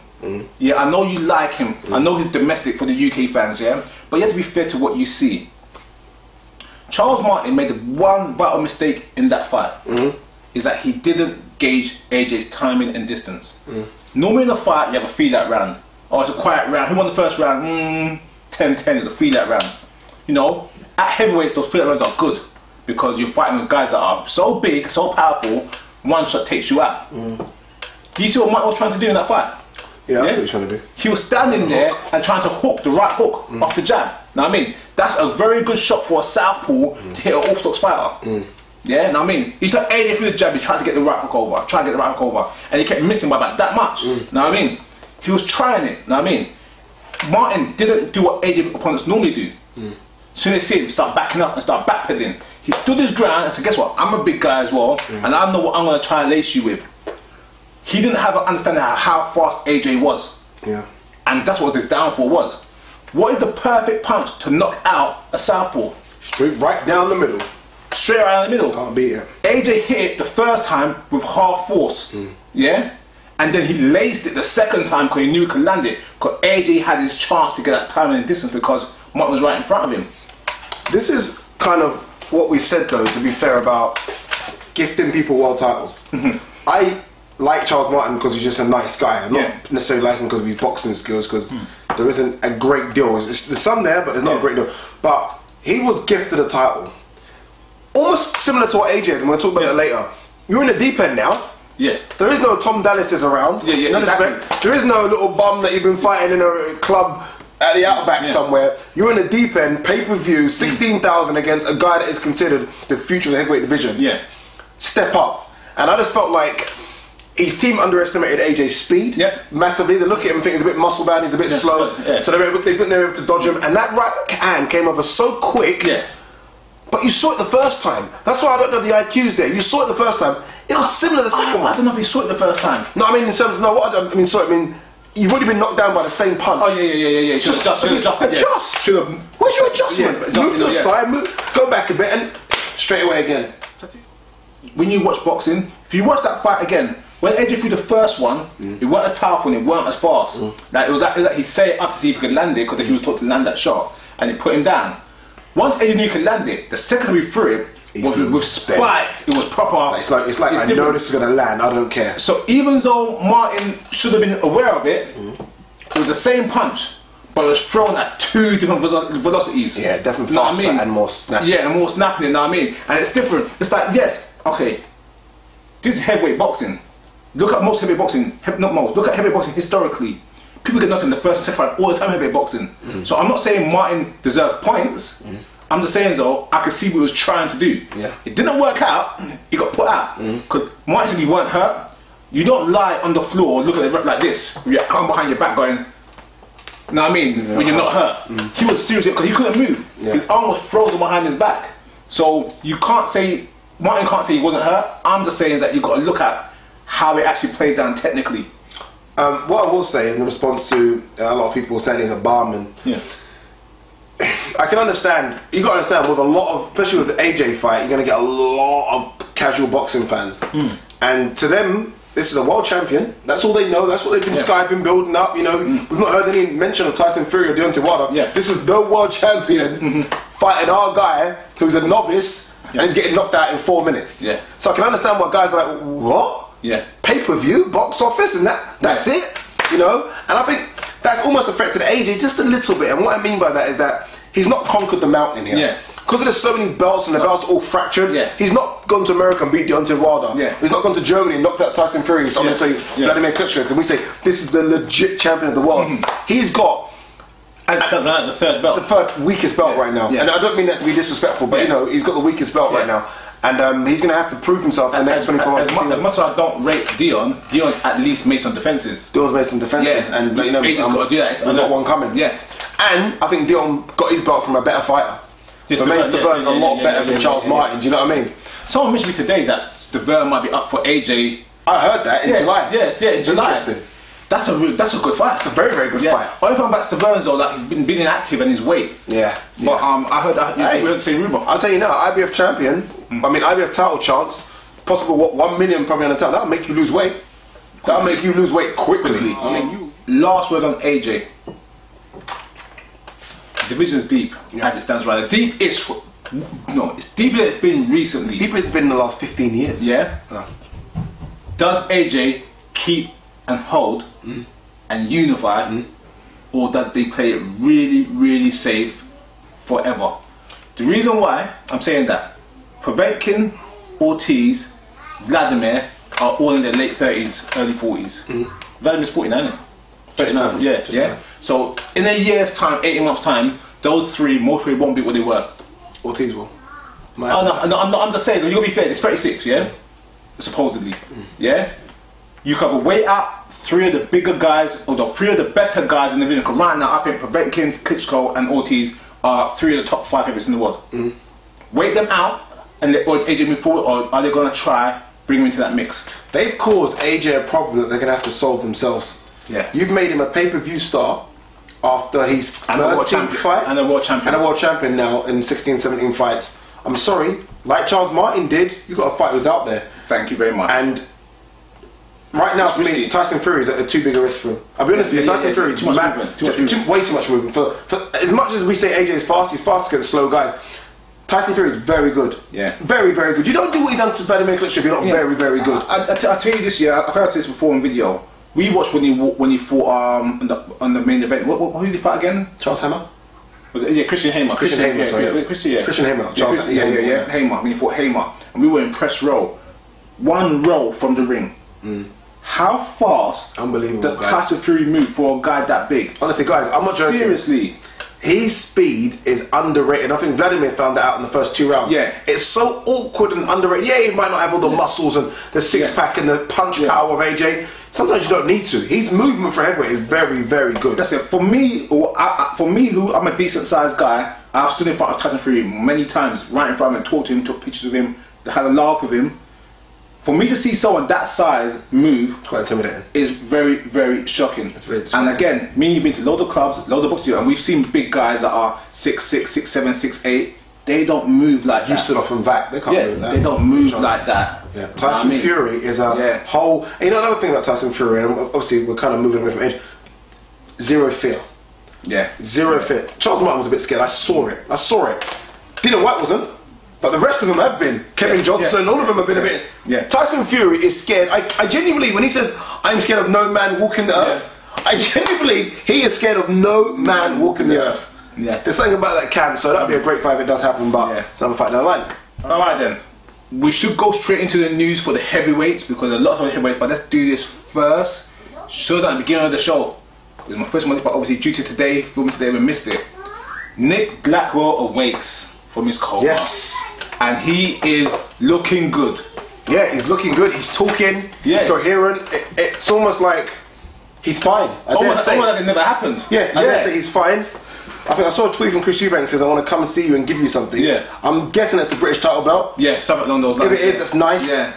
Yeah, I know you like him. I know he's domestic for the UK fans. Yeah, but you have to be fair to what you see. Charles Martin made the one vital mistake in that fight, is that he didn't gauge AJ's timing and distance. Normally in a fight, you have a feel-out round. Oh, it's a quiet round. Who won the first round? 10-10 is a feel-out round. You know, at heavyweights, those feel-out rounds are good because you're fighting with guys that are so big, so powerful, one shot takes you out. Do you see what Martin was trying to do in that fight? Yeah, that's what he's trying to do. He was standing there and trying to hook the right hook off the jab. Know what I mean? That's a very good shot for a southpaw to hit an orthodox fighter. Yeah, know what I mean? He's like AJ through the jab, he tried to get the right hook over, and he kept missing by about that much. Know what I mean? He was trying it. Know what I mean? Martin didn't do what AJ opponents normally do. Soon as they see him, start backing up and start backpedaling. He stood his ground and said, guess what? I'm a big guy as well, and I know what I'm going to try and lace you with. He didn't have an understanding of how fast AJ was. And that's what his downfall was. What is the perfect punch to knock out a southpaw? Straight right down the middle. Straight right down the middle. Can't beat it. AJ hit it the first time with hard force. Yeah? And then he laced it the second time because he knew he could land it. Because AJ had his chance to get that time and distance because Martin was right in front of him. This is kind of what we said, though, to be fair, about gifting people world titles. I like Charles Martin because he's just a nice guy. I'm not necessarily like him because of his boxing skills, because there isn't a great deal. There's some there, but there's not a great deal. But he was gifted a title. Almost similar to what AJ is, and we'll talk about it later. You're in the deep end now. Yeah. There is no Tom Dallas around. Yeah, exactly. There is no little bum that you've been fighting in a club at the Outback somewhere. You're in the deep end, pay-per-view, 16,000 against a guy that is considered the future of the heavyweight division. Yeah. Step up. And I just felt like his team underestimated AJ's speed massively. They look at him and think he's a bit muscle bound, he's a bit slow. So they think they're able to dodge him. And that right hand came over so quick. Yeah. But you saw it the first time. That's why I don't know if the IQ's there. You saw it the first time. It was similar to the second one. I don't know if he saw it the first time. No, I mean in terms of you've already been knocked down by the same punch. Oh yeah. Just adjust. Where's your adjustment? Move to the side, go back a bit, and straight away again. When you watch boxing, if you watch that fight again, when AJ threw the first one, it weren't as powerful and it weren't as fast. Like it was like he set it up to see if he could land it because he was taught to land that shot, and it put him down. Once AJ knew he could land it, the second time he threw it, with spiked, it was proper. It's like I know this is gonna land. I don't care. So even though Martin should have been aware of it, it was the same punch, but it was thrown at two different velocities. Yeah, definitely faster and more snappy. Yeah, and more snapping. You know what I mean? And it's different. It's like okay, this is heavyweight boxing. Look at most heavyweight boxing. Not most. Look at heavyweight boxing historically. People get knocked in the first and second round all the time. Heavyweight boxing. So I'm not saying Martin deserved points. I'm just saying though, I could see what he was trying to do. Yeah. It didn't work out, he got put out. Because Martin said he weren't hurt. You don't lie on the floor, look at the ref like this, with your arm behind your back going, you know what I mean, when you're not hurt. He was serious because he couldn't move. His arm was frozen behind his back. So you can't say, Martin can't say he wasn't hurt. I'm just saying that you've got to look at how it actually played down technically. What I will say in response to a lot of people saying he's a barman, I can understand. You got to understand with a lot of, especially with the AJ fight, you're going to get a lot of casual boxing fans, and to them, this is a world champion. That's all they know. That's what they've been skyping, building up. You know, we've not heard any mention of Tyson Fury or Deontay Wilder. This is the world champion fighting our guy who's a novice and he's getting knocked out in 4 minutes. So I can understand what guys are like. What? Pay-per-view, box office, and that's it. You know, and I think that's almost affected AJ just a little bit. And what I mean by that is that he's not conquered the mountain here. Because there's so many belts and the belts are all fractured, he's not gone to America and beat Deontay Wilder. He's not gone to Germany and knocked out Tyson Fury. So I'm going to tell you, Vladimir Klitschko, can we say this is the legit champion of the world? He's got the third belt. The third weakest belt right now. And I don't mean that to be disrespectful, but you know, he's got the weakest belt right now. And he's going to have to prove himself in the next 24 months. As much as I don't rate Dion's at least made some defences. Dion's made some defences. And you know, AJ's got to do that. We've got one coming. And I think Dion got his belt from a better fighter. Stavern's a lot better than Charles Martin, do you know what I mean? Someone mentioned me today that Stavern might be up for AJ. I heard that in July. In July. Interesting. That's a good fight. It's a very, very good fight. Only thing about Stavern though, like he's been inactive and his weight. But I heard that we heard the same rumour. I'll tell you now, IBF champion, I mean IBF title chance, possible 1 million probably on the title, that'll make you lose weight. That'll make you lose weight quickly. I mean, last word on AJ. Division's deep as it stands right now. Deep-ish. No, it's deeper than it's been recently. Deeper it's been in the last 15 years. Does AJ keep and hold and unify, or does they play it really, really safe forever? The reason why I'm saying that, Povetkin, Ortiz, Vladimir are all in their late 30s, early 40s. Vladimir's 49, isn't he? 39. So in a year's time, 18 months' time, those three most probably won't be what they were. Ortiz will. I'm just saying, you'll be fair, it's 36, supposedly. You could weigh out three of the bigger guys, or the three of the better guys in the division. Because right now, I think Povetkin, Klitschko, and Ortiz are three of the top 5 favorites in the world. Wait them out and let AJ move forward, or are they going to try bring him into that mix? They've caused AJ a problem that they're going to have to solve themselves. You've made him a pay-per-view star after he's 13th fight and a world champion now in 16, 17 fights. I'm sorry, like Charles Martin did, you got a fight who's out there. Thank you very much. And right now, for me, Tyson Fury is at a too big a risk for him. I'll be honest with you, Tyson Fury is way too much movement. For as much as we say AJ is fast, he's fast against slow guys. Tyson Fury is very good. Yeah. Very, very good. You don't do what he done to Vladimir Klitschko if you're not very, very good. I'll tell you this, I've heard this before on video. We watched when he fought on the main event. Who did he fight again? Charles Hammer? Christian Hammer. Christian Hammer, sorry. Christian Hammer. Hammer. When he fought Hammer. And we were in press row. 1 row from the ring. How fast does Tyson Fury move for a guy that big? Honestly, guys, I'm not joking. Seriously. His speed is underrated. I think Vladimir found that out in the first 2 rounds. Yeah. It's so awkward and underrated. Yeah, he might not have all the muscles and the six-pack and the punch power of AJ. Sometimes you don't need to. His movement for heavyweight is very, very good. That's it. For me, who I'm a decent-sized guy, I've stood in front of Tyson Fury many times, right in front of him, talked to him, took pictures of him, had a laugh with him. For me to see someone that size move, quite intimidating. Is very, very shocking. It's very and again, me and you've been to loads of clubs, loads of boxing, and we've seen big guys that are 6'6", 6'7", 6'8". They don't move like that. You stood off and back. They can't move that. They don't move like that. Yeah. Tyson Fury is a whole. And you know another thing about Tyson Fury, and obviously we're kind of moving away from edge. Zero fear. Yeah. Zero fear. Charles Martin was a bit scared. I saw it. Dylan White wasn't. But the rest of them have been. Kevin Johnson, all of them have been a bit. Yeah. Tyson Fury is scared. I genuinely believe when he says, I'm scared of no man walking the earth, I genuinely believe he is scared of no man walking the earth. Yeah. There's something about that camp, so that'd be a great fight if it does happen, but it's another fight down the line. Alright then. We should go straight into the news for the heavyweights because there's lots of heavyweights, but let's do this first. Show that at the beginning of the show. It was my first one, but obviously due to today, filming today, we missed it. Nick Blackwell awakes from his coma. Yes. And he is looking good. Yeah, he's looking good. He's talking. He's coherent. It's almost like he's fine. Almost like it never happened. Yeah, I dare say he's fine. I think I saw a tweet from Chris Eubanks says, I want to come and see you and give you something. Yeah. I'm guessing it's the British title belt. Yeah, something along those lines. If it is, that's nice. Yeah.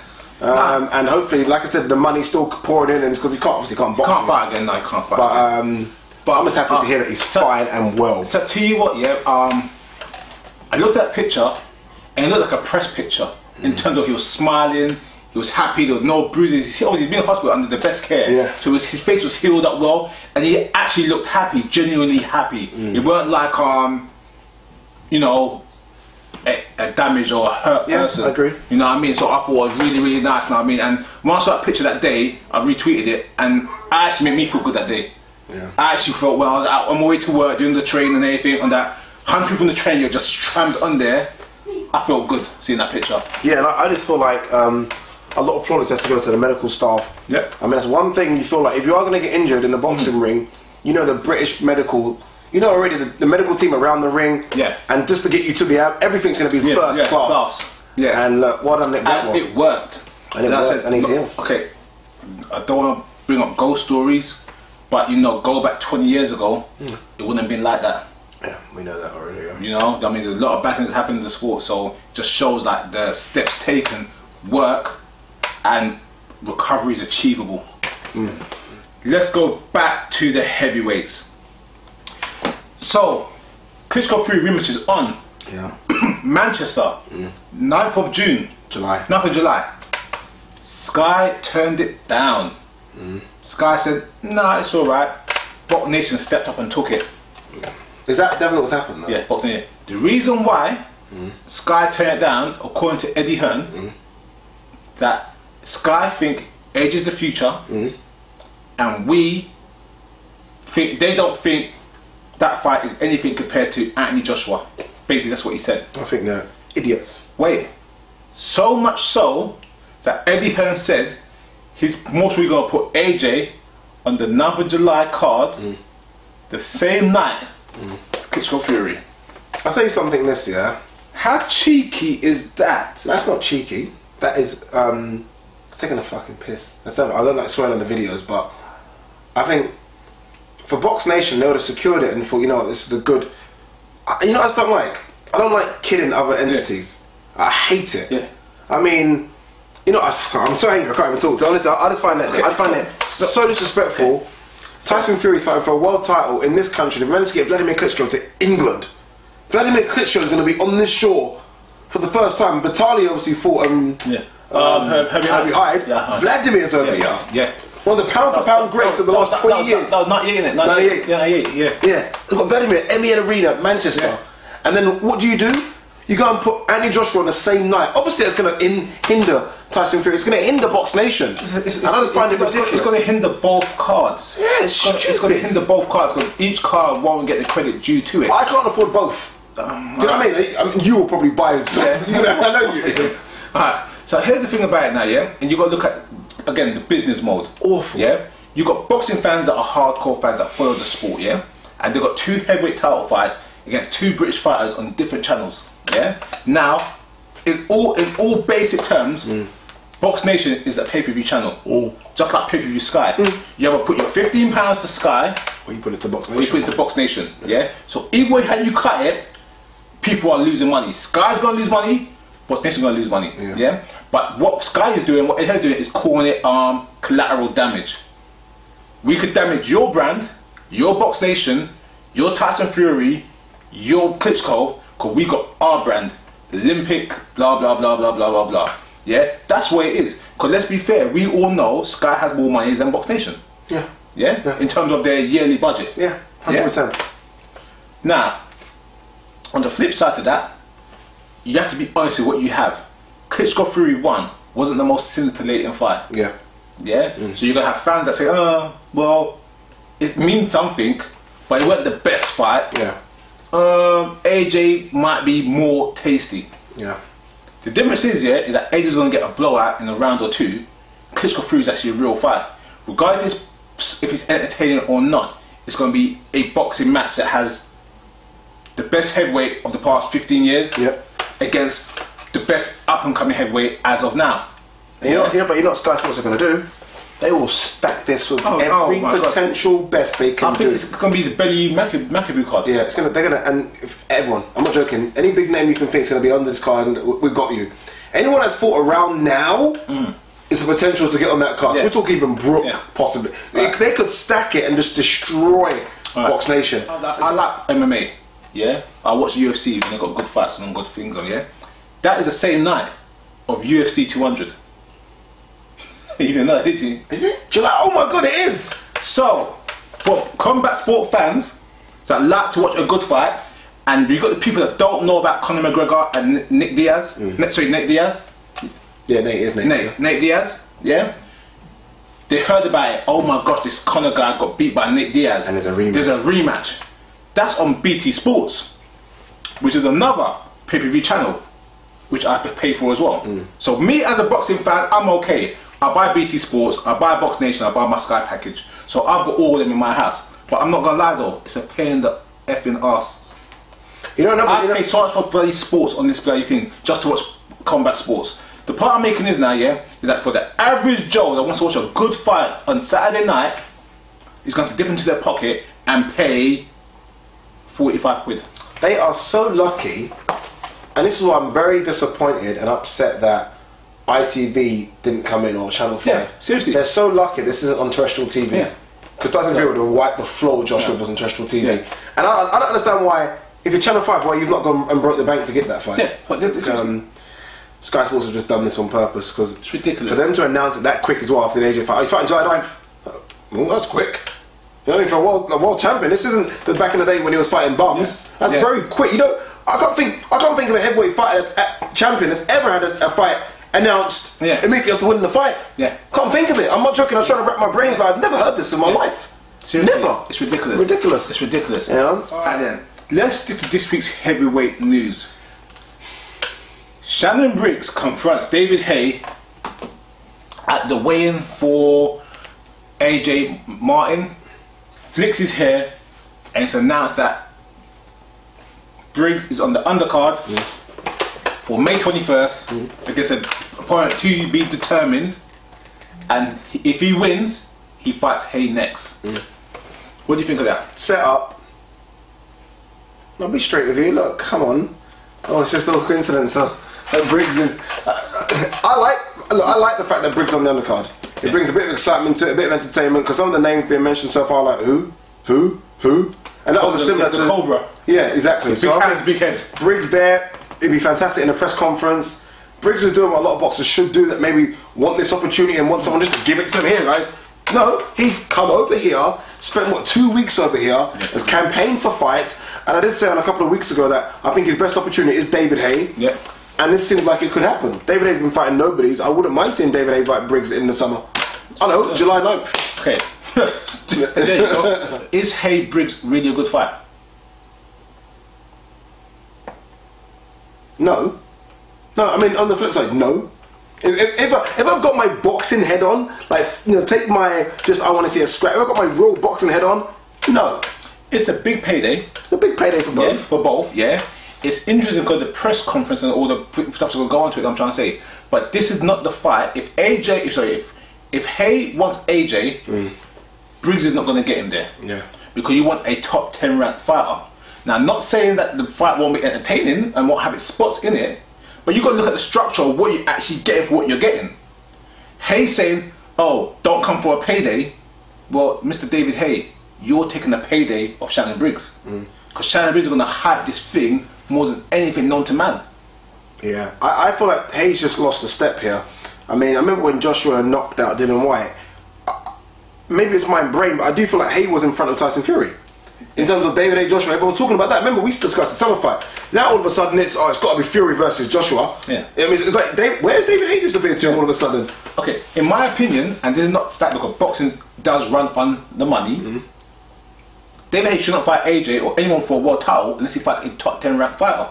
And hopefully, like I said, the money's still pouring in, and because he can't box. Can't fight again. No, he can't fight. But I'm just happy to hear that he's fine and well. So tell you what, I looked at that picture, and it looked like a press picture in terms of he was smiling. He was happy. There was no bruises. He's been in the hospital under the best care. Yeah. So his face was healed up well, and he actually looked happy, genuinely happy. It weren't like you know, a damaged or a hurt person. I agree. You know what I mean? So I thought it was really, really nice. You know what I mean? And when I saw that picture that day, I retweeted it, and it actually made me feel good that day. Yeah. I actually felt when I was out on my way to work, doing the train and everything, and that 100 people in the train, you're just trammed on there. I felt good seeing that picture. Yeah, and I just feel like a lot of plaudits has to go to the medical staff. Yeah. I mean, that's one thing you feel like if you are going to get injured in the boxing ring, you know the British medical, you know already the medical team around the ring. Yeah. And just to get you to the everything's going to be first class. Yeah. And look, what done it worked. And it worked, and he's healed. Okay, I don't want to bring up ghost stories, but you know, go back 20 years ago, it wouldn't have been like that. Yeah, we know that already. Yeah. You know, I mean, there's a lot of bad things happened in the sport, so it just shows like the steps taken work and recovery is achievable. Let's go back to the heavyweights. So, Klitschko Fury rematch is on. Yeah. Manchester, 9th of June. 9th of July. Sky turned it down. Sky said, nah, it's alright. Box Nation stepped up and took it. Is that definitely what's happened though? Yeah, Box Nation. The reason why Sky turned it down, according to Eddie Hearn, that Sky think age is the future, and we think they don't think that fight is anything compared to Anthony Joshua. Basically, that's what he said. I think they're idiots. Wait, so much so that Eddie Hearn said he's most probably gonna put AJ on the 9th of July card the same night as Klitschko Fury. I'll tell you something this year. How cheeky is that? That's not cheeky. That is it's taking a fucking piss. I don't like swearing on the videos, but I think for Box Nation they would have secured it and thought, you know, this is a good. You know, I just don't like. I don't like kidding other entities. Yeah. I hate it. Yeah. I mean, you know, I'm so angry. I can't even talk. To honestly, I just find that I find it so disrespectful Tyson Fury's fighting for a world title in this country. They've managed to get Vladimir Klitschko to England. Vladimir Klitschko is going to be on this shore for the first time. Vitaly obviously fought Haye. Yeah, Vladimir's over here. Yeah. One of the pound-for-pound greats of the last 20 years. No, 98, isn't it? 98. Yeah. Yeah. They've got Vladimir, Emmy Arena, Manchester. Yeah. And then what do? You go and put Andy Joshua on the same night. Obviously, it's going to hinder Tyson Fury. It's going to hinder Box Nation. I just find it ridiculous. It's going to hinder both cards. Yeah, it's going to hinder both cards because each card won't get the credit due to it. I can't afford both. Do you know what I mean? You will probably buy it. I know you. Alright, so here's the thing about it now, yeah? And you've got to look at, again, the business mode. Awful. Yeah? You've got boxing fans that are hardcore fans that follow the sport, yeah? And they've got 2 heavyweight title fights against 2 British fighters on different channels, yeah? Now, in all basic terms, Box Nation is a pay-per-view channel. Just like pay-per-view Sky. You ever put your £15 to Sky, or you put it to Box Nation. or you put it to Box Nation, yeah? So either way how you cut it, people are losing money. Sky's going to lose money, Box Nation's going to lose money, yeah? But what Sky is doing, what they're doing is calling it collateral damage. We could damage your brand, your Box Nation, your Tyson Fury, your Klitschko, because we got our brand, Olympic, blah, blah, blah, blah, blah, blah, blah. Yeah? That's what it is. Because let's be fair, we all know Sky has more money than Box Nation. Yeah. Yeah? In terms of their yearly budget. Yeah, 100%. Yeah? Now, on the flip side to that, you have to be honest with what you have. Klitschko Fury 1 wasn't the most scintillating fight. Yeah. Yeah? So you're going to have fans that say, well, it means something, but it wasn't the best fight. Yeah. AJ might be more tasty. Yeah. The difference is that AJ's going to get a blowout in a round or 2. Klitschko Fury is actually a real fight. Regardless if it's entertaining or not, it's going to be a boxing match that has the best heavyweight of the past 15 years against the best up-and-coming heavyweight as of now. But you know what Sky Sports are going to do? They will stack this with every potential best they can do. I think it's going to be the Bellew McAvoo card. Yeah, they're going to, and if everyone, I'm not joking, any big name you can think is going to be under this card, and we've got you. Anyone that's fought around now is a potential to get on that card. So we're talking even Brook, possibly. They could stack it and just destroy Box Nation. I like MMA, yeah? I watch UFC and they've got good fights and good things on, yeah? That is the same night of UFC 200. You didn't know, did you? Is it? You're like, oh my god, it is! So, for combat sport fans that like to watch a good fight, and you got the people that don't know about Conor McGregor and Nick Diaz. Nate Diaz? Yeah, Nate is Nate Diaz, yeah? They heard about it. Oh my gosh, this Conor guy got beat by Nick Diaz. And there's a rematch. There's a rematch. That's on BT Sports, which is another pay-per-view channel, which I have to pay for as well. So me as a boxing fan, I'm okay. I buy BT Sports, I buy Box Nation, I buy my Sky package. So I've got all of them in my house. But I'm not gonna lie though, it's a pain in the effing arse. I pay so much for bloody sports on this bloody thing just to watch combat sports. The part I'm making is now, is that for the average Joe that wants to watch a good fight on Saturday night, is going to dip into their pocket and pay 45 quid. They are so lucky, and this is why I'm very disappointed and upset that ITV didn't come in, or Channel 5. Yeah, seriously. They're so lucky this isn't on terrestrial TV. Yeah. Because Tyson Fury would have wiped the floor with Joshua if it was on terrestrial TV. Yeah. And I don't understand why, if you're Channel 5, why you've not gone and broke the bank to get that fight. Yeah, but Sky Sports have just done this on purpose, because it's ridiculous. For them to announce it that quick as well after the AJ fight. Oh, he's fighting July 9th. Well, that's quick. You know, for a world champion, this isn't the back in the day when he was fighting bums. That's very quick. You know, I can't think of a heavyweight fighter champion that's ever had a fight announced immediately after winning the fight. Can't think of it. I'm not joking. I was trying to wrap my brains, but I've never heard this in my life. Seriously, never. It's ridiculous. It's ridiculous. Yeah. Alright then, let's stick to this week's heavyweight news. Shannon Briggs confronts David Haye at the weigh-in for AJ Martin, flicks his hair, and it's announced that Briggs is on the undercard for May 21st against an opponent to be determined, and if he wins, he fights Haye next. What do you think of that? Set up. I'll be straight with you. Look, come on. Oh, it's just a little coincidence. That Briggs is. I like the fact that Briggs is on the undercard. It brings a bit of excitement to it, a bit of entertainment, because some of the names being mentioned so far, like who, and that was a similar to Cobra. Yeah, exactly. Big hands, big head. Briggs there, it'd be fantastic in a press conference. Briggs is doing what a lot of boxers should do, that maybe want this opportunity and want someone just to give it to them. Here, guys. No, he's come over here, spent what, 2 weeks over here, has campaigned for fights, and I did say on a couple of weeks ago that I think his best opportunity is David Haye. Yeah. And this seems like it could happen. David Haye's been fighting nobodies. I wouldn't mind seeing David Haye fight Briggs in the summer. I know, July 9th. Okay. There you go. Is Haye Briggs really a good fight? No. No, I mean, on the flip side, no. If I've got my boxing head on, like, you know, take my, just I want to see a scrap, if I've got my real boxing head on, no. It's a big payday. It's a big payday for both. Yeah, for both, yeah. It's interesting because the press conference and all the stuff's going to go on to it, I'm trying to say. But this is not the fight. If Haye wants AJ, Briggs is not going to get him there. Yeah. Because you want a top 10 ranked fighter. Now, I'm not saying that the fight won't be entertaining and won't have its spots in it, but you've got to look at the structure of what you're actually getting for what you're getting. Haye saying, oh, don't come for a payday. Well, Mr. David Haye, you're taking a payday of Shannon Briggs. Because Shannon Briggs is going to hype this thing more than anything known to man. Yeah, I feel like Haye's just lost a step here. I mean, I remember when Joshua knocked out Dylan White. Maybe it's my brain, but I do feel like Haye was in front of Tyson Fury. In terms of David Haye, Joshua, everyone's talking about that. Remember, we discussed the summer fight. Now all of a sudden it's got to be Fury versus Joshua. Yeah. I mean, it's like, where's David Haye disappeared to all of a sudden? Okay, in my opinion, and this is not fact because boxing does run on the money, David Haye should not fight AJ or anyone for a world title unless he fights a top 10 ranked fighter.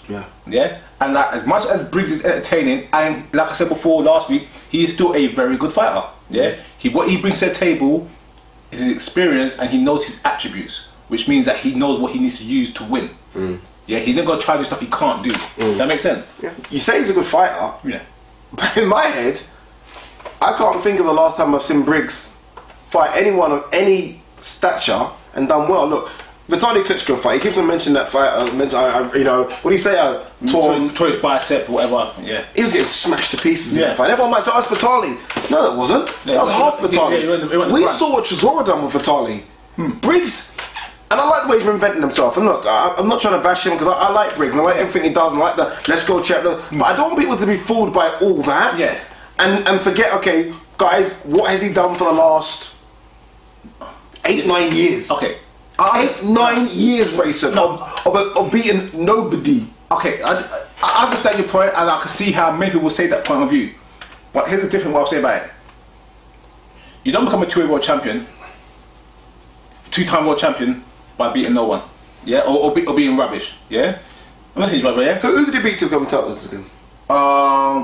Yeah. Yeah? And like, as much as Briggs is entertaining, and like I said before last week, he is still a very good fighter. Yeah? What he brings to the table is his experience and he knows his attributes, which means that he knows what he needs to use to win. Yeah, he's not going to try to do stuff he can't do. That makes sense? Yeah. You say he's a good fighter, yeah, but in my head, I can't think of the last time I've seen Briggs fight anyone of any stature and done well. Look, Vitaly Klitschko fight, he keeps on mentioning that fight, you know, what do you say, tore his bicep or whatever, yeah. He was getting smashed to pieces in that fight. Everyone might say, oh, it's Vitaly. No, that wasn't. Yeah, that was half Vitaly. Yeah, we saw what Chisora done with Vitaly. Briggs, and I like the way he's reinventing himself. And look, I'm not trying to bash him because I like Briggs and I like everything he does and I like the let's go check. But I don't want people to be fooled by all that. Yeah. And forget, okay, guys, what has he done for the last 8-9 years? Okay. 8-9 years, Rayson, of beating nobody. Okay, I understand your point and I can see how many people say that point of view. But here's a different way I'll say about it. You don't become a two-way world champion, two-time world champion by beating no one. Yeah? Or being rubbish. Yeah? I'm not saying he's rubbish, yeah? Who did he beat to become titles again?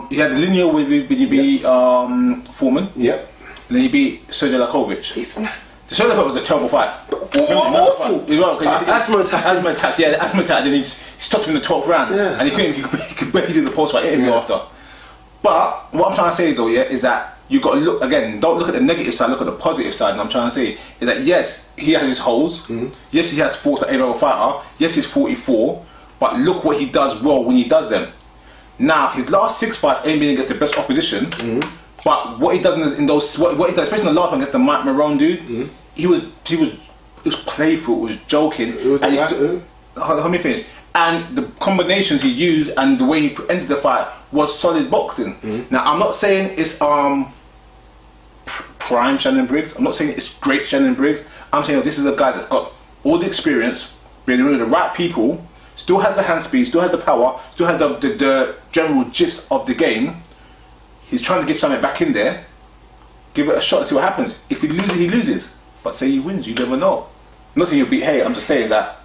He had the lineal with he beat Foreman. Yep. And then he beat Sergey Lakovic. The Sergey Lakovic was a terrible fight. Awful! Asthma attack, yeah, the asthma attack. Then he stopped him in the 12th round. Yeah. And he could barely do the post-fight interview after. But what I'm trying to say is, though, yeah, is that you got to look, again, don't look at the negative side, look at the positive side. And I'm trying to say is that, yes, he has his holes. Yes, he has fought at every other fighter. Yes, he's 44. But look what he does well when he does them. Now, his last 6 fights ain't been against the best opposition. But what he does in those, what he does, especially in the last one against the Mike Marone dude, he was playful, it was joking. Let me finish. And the combinations he used and the way he ended the fight was solid boxing. Now, I'm not saying it's prime Shannon Briggs. I'm not saying it's great Shannon Briggs. I'm saying this is a guy that's got all the experience, been with the right people, still has the hand speed, still has the power, still has the general gist of the game. He's trying to give something back in there. Give it a shot and see what happens. If he loses, he loses. But say he wins, you never know. I'm not saying he'll beat Haye. I'm just saying that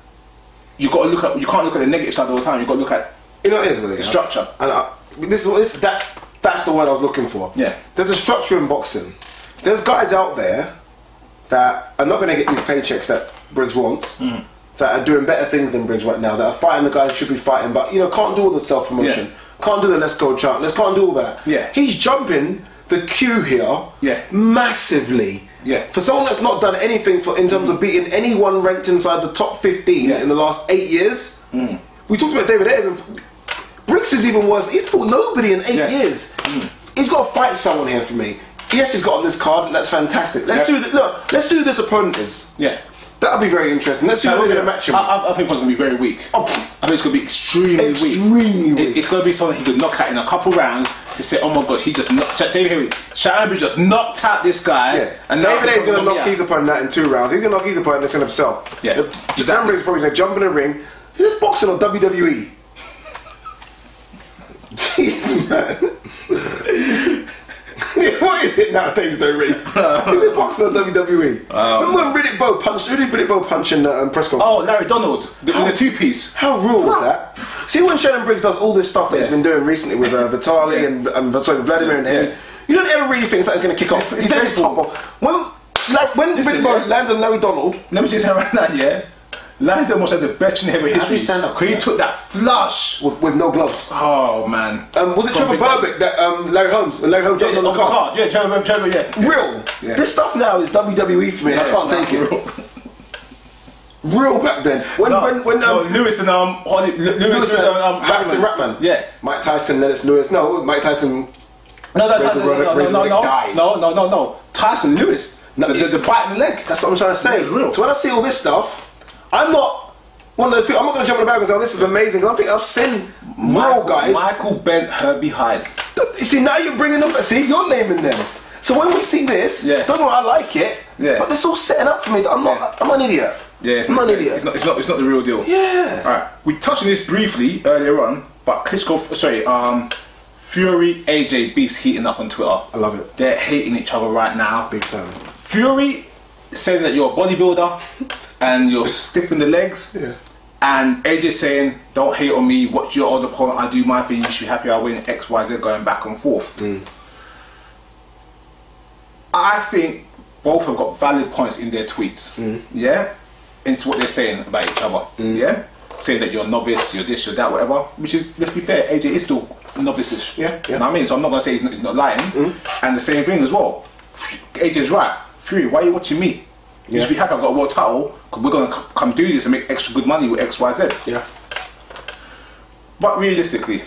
you got to look at. You can't look at the negative side all the time. You got to look at the structure. And that's the word I was looking for. Yeah. There's a structure in boxing. There's guys out there that are not going to get these paychecks that Briggs wants. That are doing better things than Briggs right now. That are fighting the guys who should be fighting, but can't do all the self promotion. Yeah. Can't do the let's go chant. Can't do all that. Yeah. He's jumping the queue here. Yeah. Massively. Yeah. For someone that's not done anything in terms of beating anyone ranked inside the top 15 in the last 8 years. We talked about David Haye. Briggs is even worse. He's fought nobody in 8 years. He's got to fight someone here for me. yes, he's got on this card, and that's fantastic. Let's see who this opponent is. Yeah. That'll be very interesting. Let's see who we're going to match him with. I think it's going to be very weak. Oh. I think it's going to be extremely weak. It's going to be someone he could knock out in a couple rounds to say, oh my gosh, he just knocked David Haye. Shannon just knocked out this guy. Yeah. And David Haye's going to knock his opponent out in 2 rounds. He's going to knock his opponent that's going to sell. Yeah. Shannon Briggs is probably going to jump in the ring. Is this boxing or WWE? Jeez, man. What is it nowadays though, Reece? Is it boxing or WWE? Remember when Riddick Bowe punched? Who did Riddick Bowe punch in the press conference? Oh, Larry Donald, in the 2-piece. How real was that? See, when Shannon Briggs does all this stuff that he's been doing recently with Vitaly and Vladimir and Haye, you don't ever really think something's going to kick off. He's very top off. When Riddick Bowe landed on Larry Donald, let me just say right now, yeah. Larry Donald must have the best chin heavyweight history. Stand up. He took that flush with no gloves. Oh man. Was it Trevor Burbick that Larry Holmes jumped on the car? Yeah, Trevor, yeah. Real. Yeah. This stuff now is WWE for me. I can't take it. Real back then. When Lewis and Lewis and Ratman. Yeah. Mike Tyson, Lennox Lewis. No, Mike Tyson. No. Tyson Lewis. The bite in the leg. That's what I'm trying to say. Real. So when I see all this stuff, I'm not one of those people. I'm not going to jump on the bag and say, oh, this is amazing. I think I've seen real guys. Michael Bent, Herbie Hyde. You see, now you're bringing up. See, you're naming them. So when we see this, don't know I like it. Yeah. But this is all setting up for me. I'm an idiot. Yeah, I'm an idiot. It's not the real deal. Yeah. All right. We touched on this briefly earlier on, but Fury AJ beef's heating up on Twitter. I love it. They're hating each other right now. Big time. Fury saying that you're a bodybuilder and you're stiff in the legs. Yeah. And AJ saying, don't hate on me, watch your other opponent, I do my thing, you should be happy I win, XYZ, going back and forth. I think both have got valid points in their tweets. Yeah? Into what they're saying about each other. Yeah? Saying that you're a novice, you're this, you're that, whatever. Which is, let's be fair, AJ is still novice-ish. Yeah. You know what I mean? So I'm not going to say he's not lying. And the same thing as well. AJ's right. Fury, why are you watching me? You should be happy I've got a world title, because we're going to come do this and make extra good money with XYZ. Yeah. But realistically,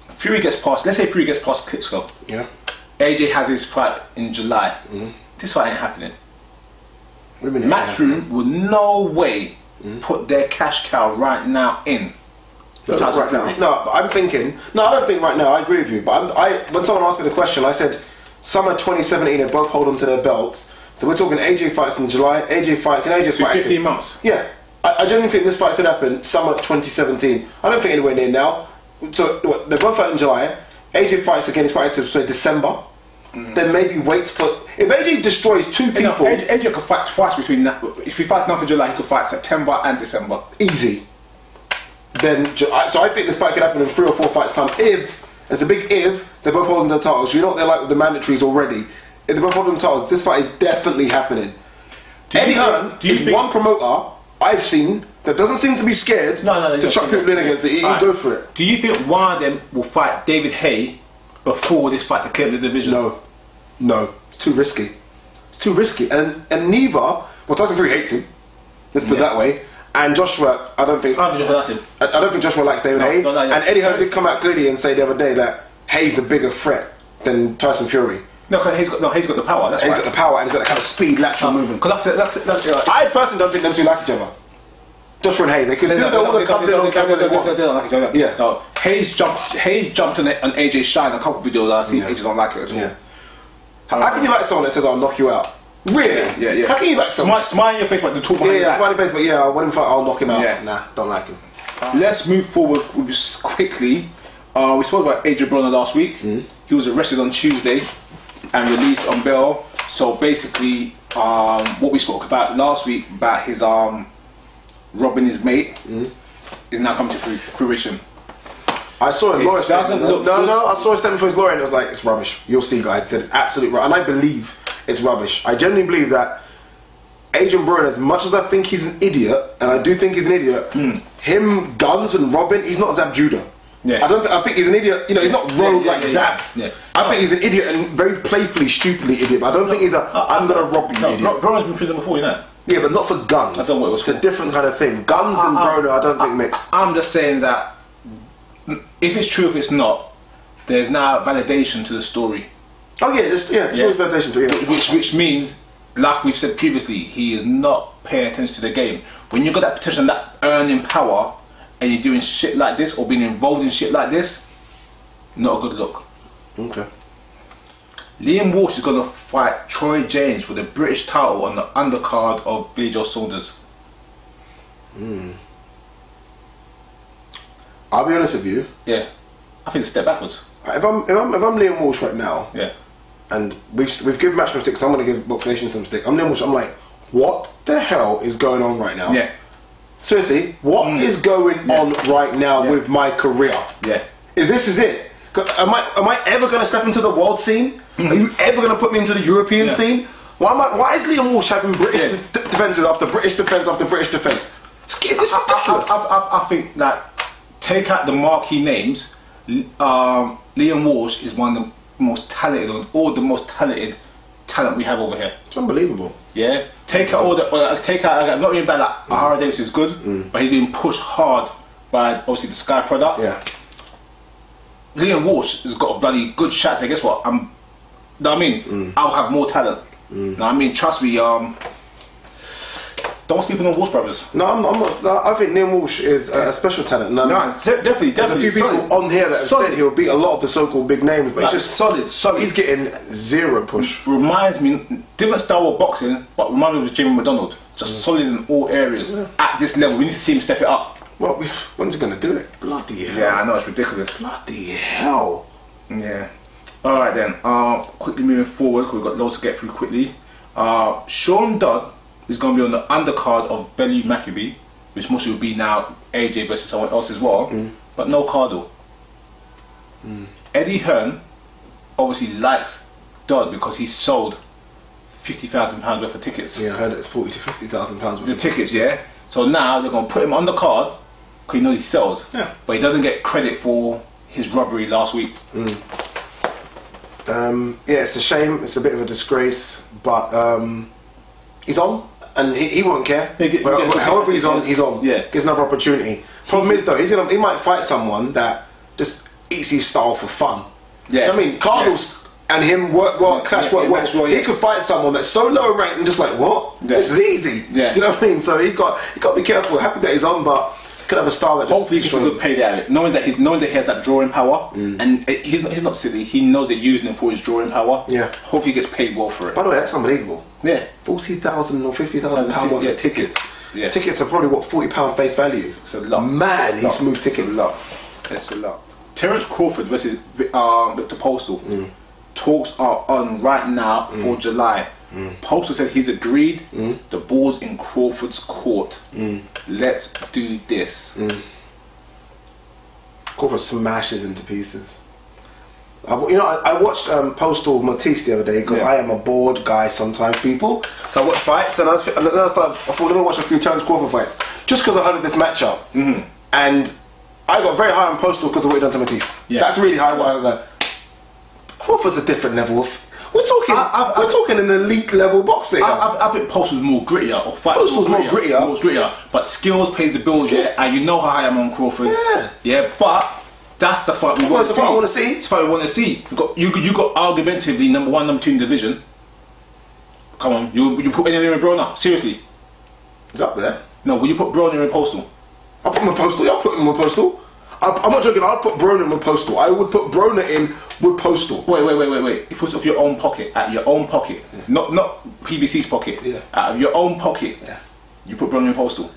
Fury gets past, let's say Fury gets past Klitschko. Yeah. AJ has his fight in July. This fight ain't happening. Matchroom would no way put their cash cow right now in. Right now. No, but I'm thinking. No, I don't think right now. I agree with you. But when someone asked me the question, I said summer 2017. They both hold on to their belts. So we're talking AJ fights in July. AJ fights and AJ's fighting 15 months. Yeah, I genuinely think this fight could happen summer 2017. I don't think anywhere near now. So they're both fighting in July. AJ fights again. He's fighting to say December. Then maybe waits for. If AJ destroys 2 people, AJ could fight twice between that. If he fights now for July, he could fight September and December. Easy. Then so I think this fight could happen in 3 or 4 fights time. If it's a big if they're both holding their titles. You know what they're like with the mandatories already. If they're both holding the titles, this fight is definitely happening. Eddie Hearn is one promoter I've seen that doesn't seem to be scared to chuck people in against it. He'll go for it. Do you think one of them will fight David Haye before this fight to clear the division? No, it's too risky. It's too risky, and neither. Well, Tyson Fury hates him. Let's put it that way. And Joshua, I don't think Joshua likes David Haye. And Eddie Hearn did come out clearly and say the other day that Haye's the bigger threat than Tyson Fury. No, because Haye's got the power. That's He's got the power and he's got that kind of speed, lateral movement. I personally don't think them two like each other. Joshua and Haye, they could do all the company on camera they want. They don't like each other. Yeah. No, Haye's jumped on AJ Shine a couple of videos. I see AJ don't like it at all. Yeah. How can you like someone that says I'll knock you out? Really? Yeah. How can you like someone? Smile in your face, but the talk behind your back. Smile in your face, but I want him to fight, I'll knock him out. Yeah. Nah, don't like him. Let's move forward just quickly. We spoke about Adrian Broner last week. He was arrested on Tuesday and released on bail. So basically, what we spoke about last week about his robbing his mate is now coming to fruition. I saw a lawyer statement. I saw a statement from his lawyer and it was like, it's rubbish. You'll see, guys. He said it's absolute rubbish. And I believe it's rubbish. I genuinely believe that Adrian Broner, as much as I think he's an idiot, and I do think he's an idiot, him guns and robbing, he's not Zab Judah. Yeah. I think he's an idiot. You know, he's not rogue like Zab. Yeah. I think he's an idiot and very playfully, stupidly idiot. But I don't think he's I'm gonna rob you. Idiot. Broner's been in prison before, you know. Yeah, but not for guns. I don't know what it was. It's a different kind of thing. Guns and Broner, I don't think mix. I'm just saying that if it's true, if it's not, there's now validation to the story. Oh yeah, it's always ventilation to it. Which means, like we've said previously, he is not paying attention to the game. When you've got that potential, that earning power, and you're doing shit like this or being involved in shit like this, not a good look. Okay. Liam Walsh is going to fight Troy James for the British title on the undercard of Billy Joe Saunders. I'll be honest with you. Yeah, I think it's a step backwards. If I'm Liam Walsh right now, yeah, and we've given Matchroom stick, so I'm going to give Box Nation some stick. I'm Liam Walsh. I'm like, what the hell is going on right now? Yeah. Seriously, what is going on right now with my career? Yeah. If this is it, am I ever going to step into the world scene? Are you ever going to put me into the European scene? Why is Liam Walsh having British defences after British defence after British defence? It's ridiculous. I think that, take out the marquee names, Liam Walsh is one of the most talented, or the most talented talent we have over here. It's unbelievable. Yeah. Take out all the, not even bad, like Ahara Davis is good, but he's being pushed hard by obviously the Sky product. Yeah. Liam Walsh has got a bloody good shot. So guess what? Know what I mean? I'll have more talent. Know what I mean? Trust me. Don't sleep on the Walsh brothers. No, I'm not. I think Liam Walsh is a special talent. No, definitely. There's a few people on here that have said he'll beat a lot of the so-called big names, but he's just solid. He's getting zero push. Reminds me, different style of boxing, but reminds me of Jamie McDonald. Just solid in all areas. At this level, we need to see him step it up. Well, when's he going to do it? Bloody hell. Yeah, I know, it's ridiculous. Bloody hell. Yeah. Alright then, quickly moving forward, because we've got loads to get through quickly. Sean Dodd is going to be on the undercard of Bellew Maccabee, which mostly will be now AJ versus someone else as well, but no Cardo. Eddie Hearn obviously likes Dodd because he sold £50,000 worth of tickets. Yeah, I heard it's £40,000 to £50,000 worth of tickets, yeah. So now they're going to put him on the card because he knows he sells, but he doesn't get credit for his robbery last week. Yeah, it's a shame. It's a bit of a disgrace, but he's on, and he won't care. However he's on, he's on. Yeah, gets another opportunity. Problem is though, he might fight someone that just eats his style for fun. Yeah, you know what I mean, Carlos and him work well, clash work well. He could fight someone that's so low ranked and just like, what? This is easy. Yeah, do you know what I mean? So he got to be careful. Happy that he's on, but could have a style that hopefully he gets a good payday out of it, knowing that he has that drawing power, and he's not silly. He knows they're using him for his drawing power. Yeah. Hopefully he gets paid well for it. By the way, that's unbelievable. Yeah. £40,000 or £50,000 worth of tickets. Yeah. Tickets are probably what, £40 face value. It's a lot. Man, he smooth tickets. It's a lot. It's a lot. Terence Crawford versus Victor Postal. Talks are on right now for July. Postal said he's agreed. The ball's in Crawford's court. Let's do this. Crawford smashes into pieces. I watched Postal Matisse the other day because I am a bored guy sometimes, people. So I watched fights and I thought, let me watch a few Terence Crawford fights just because I heard of this matchup. And I got very high on Postal because of what he done to Matisse. That's really high. Crawford's a different level of. We're talking an elite level boxing. I think Postal's more grittier, or fight. Postal's more grittier, but skills pays the bills. Yeah, and you know how high I'm on Crawford. Yeah, but that's the fight we want to see. I want to see. It's the fight we want to see. You got argumentatively number 1, number 2 in the division. Come on, you put anyone in Broner? Seriously? He's up there. No, will you put Broner in Postal? I'll put him in Postal. Yeah, I'll put him in Postal. I'm not joking. I'll put Broner in with Postal. I would put Broner in with Postal. Wait. You put it off your own pocket, out of your own pocket, not PBC's pocket. Out of your own pocket. You put Broner in Postal.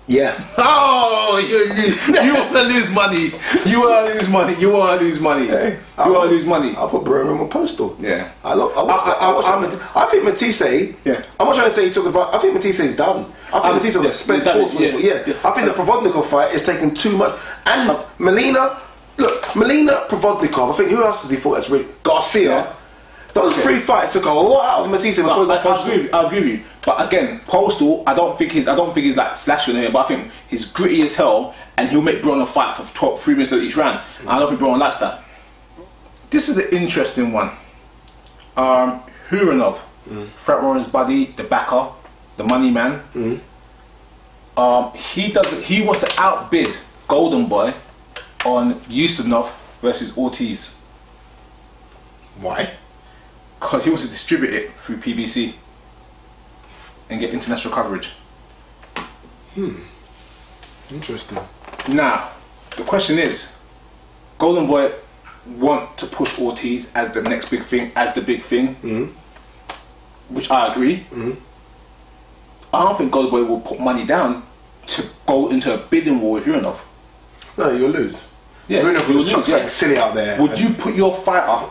Yeah. Oh, you want to lose money. You want to lose money. You want to lose money. Hey, you want to lose money. I'll put Broner in with Postal. Yeah. I think Matisse. Yeah. I'm not trying to say he took advantage. I think Matisse is done. I think Matisse was spent force. I think the Provodnikov fight is taking too much. And Melina, Provodnikov. I think who else has he fought? That's really Garcia. Yeah. Those 3 fights took a lot out of Matisse. I agree with you. But again, Postal, I don't think he's like flashing him, but I think he's gritty as hell, and he'll make Broner fight for 3 minutes of each round. And I don't think Broner likes that. This is the interesting one. Huranov, Frank Warren's buddy, the backer, the money man. He wants to outbid Golden Boy on Ustinov versus Ortiz. Why? Because he wants to distribute it through PBC and get international coverage. Interesting. Now, the question is, Golden Boy want to push Ortiz as the next big thing, as the big thing, which I agree. I don't think Golden Boy will put money down to go into a bidding war with Urinov. No, you'll lose. Yeah, Urinov will chuck something silly out there. Would you put your fighter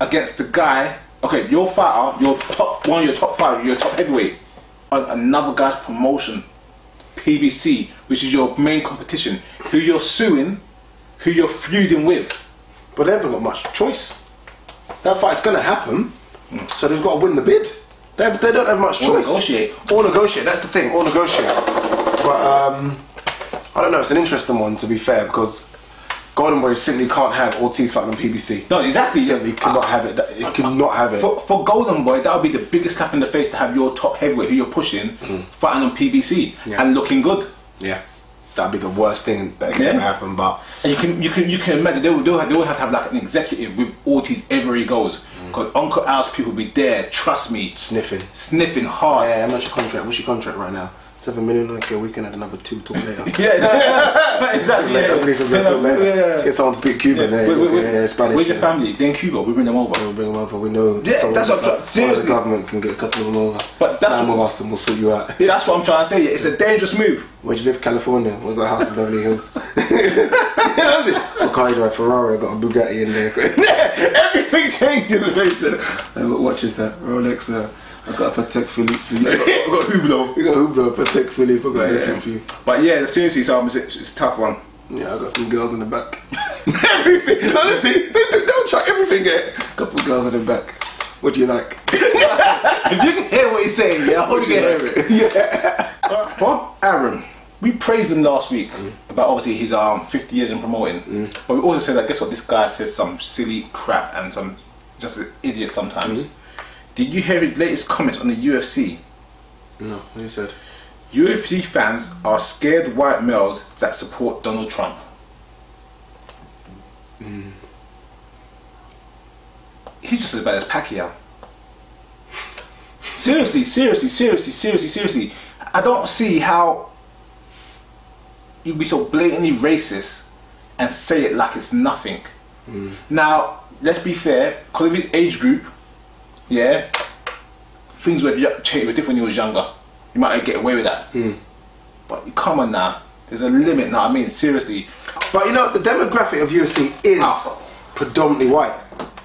against the guy? Okay, your fighter, one of your top five, your top heavyweight, on another guy's promotion, PBC, which is your main competition, who you're suing, who you're feuding with. But they haven't got much choice. That fight's going to happen, so they've got to win the bid. They don't have much choice. Or negotiate. That's the thing. Or negotiate. But I don't know. It's an interesting one, to be fair, because Golden Boy simply can't have Ortiz fighting on PBC. No, exactly. He simply cannot have it. It cannot have it. For Golden Boy, that would be the biggest slap in the face to have your top heavyweight, who you're pushing, fighting on PBC and looking good. Yeah, that'd be the worst thing that can ever happen. But and you can imagine they will have to have like an executive with Ortiz everywhere he goes, because Uncle Al's people will be there. Trust me, sniffing hard. Yeah, how much your contract? What's your contract right now? 7 million. Okay, we can add another 2 talk later. Exactly. Get someone to speak Cuban. Spanish. Where's your family? They're in Cuba. We bring them over. We'll bring them over. We know. Yeah, that's what. Seriously, the government can get a couple of them over. But that's Stand with us and we'll sort you out. That's what I'm trying to say. It's a dangerous move. Where do you live? California. We've got a house in Beverly Hills. That's it. A car drive Ferrari. I've got a Bugatti in there. Everything changes. What watch is that? Rolex. I've got a Patek Philippe for you. I've got Hublot. You got Hublot, Patek Philippe. I've got everything for you. But yeah, seriously, so it's a tough one. Yeah, I've got some girls in the back. Everything. Honestly, don't chuck everything. A couple of girls in the back. What do you like? If you can hear what he's saying, I hope you can hear it. Yeah. Bob Arum, we praised him last week about obviously his 50 years in promoting. But we also said that guess what, this guy says some silly crap and some just an idiot sometimes. Did you hear his latest comments on the UFC? No, what he said? UFC fans are scared white males that support Donald Trump. He's just as bad as Pacquiao. Seriously. I don't see how you'd be so blatantly racist and say it like it's nothing. Now, let's be fair, because of his age group, things were different when he was younger. You might get away with that. But come on now, there's a limit now. I mean, seriously. But you know, the demographic of UFC is predominantly white.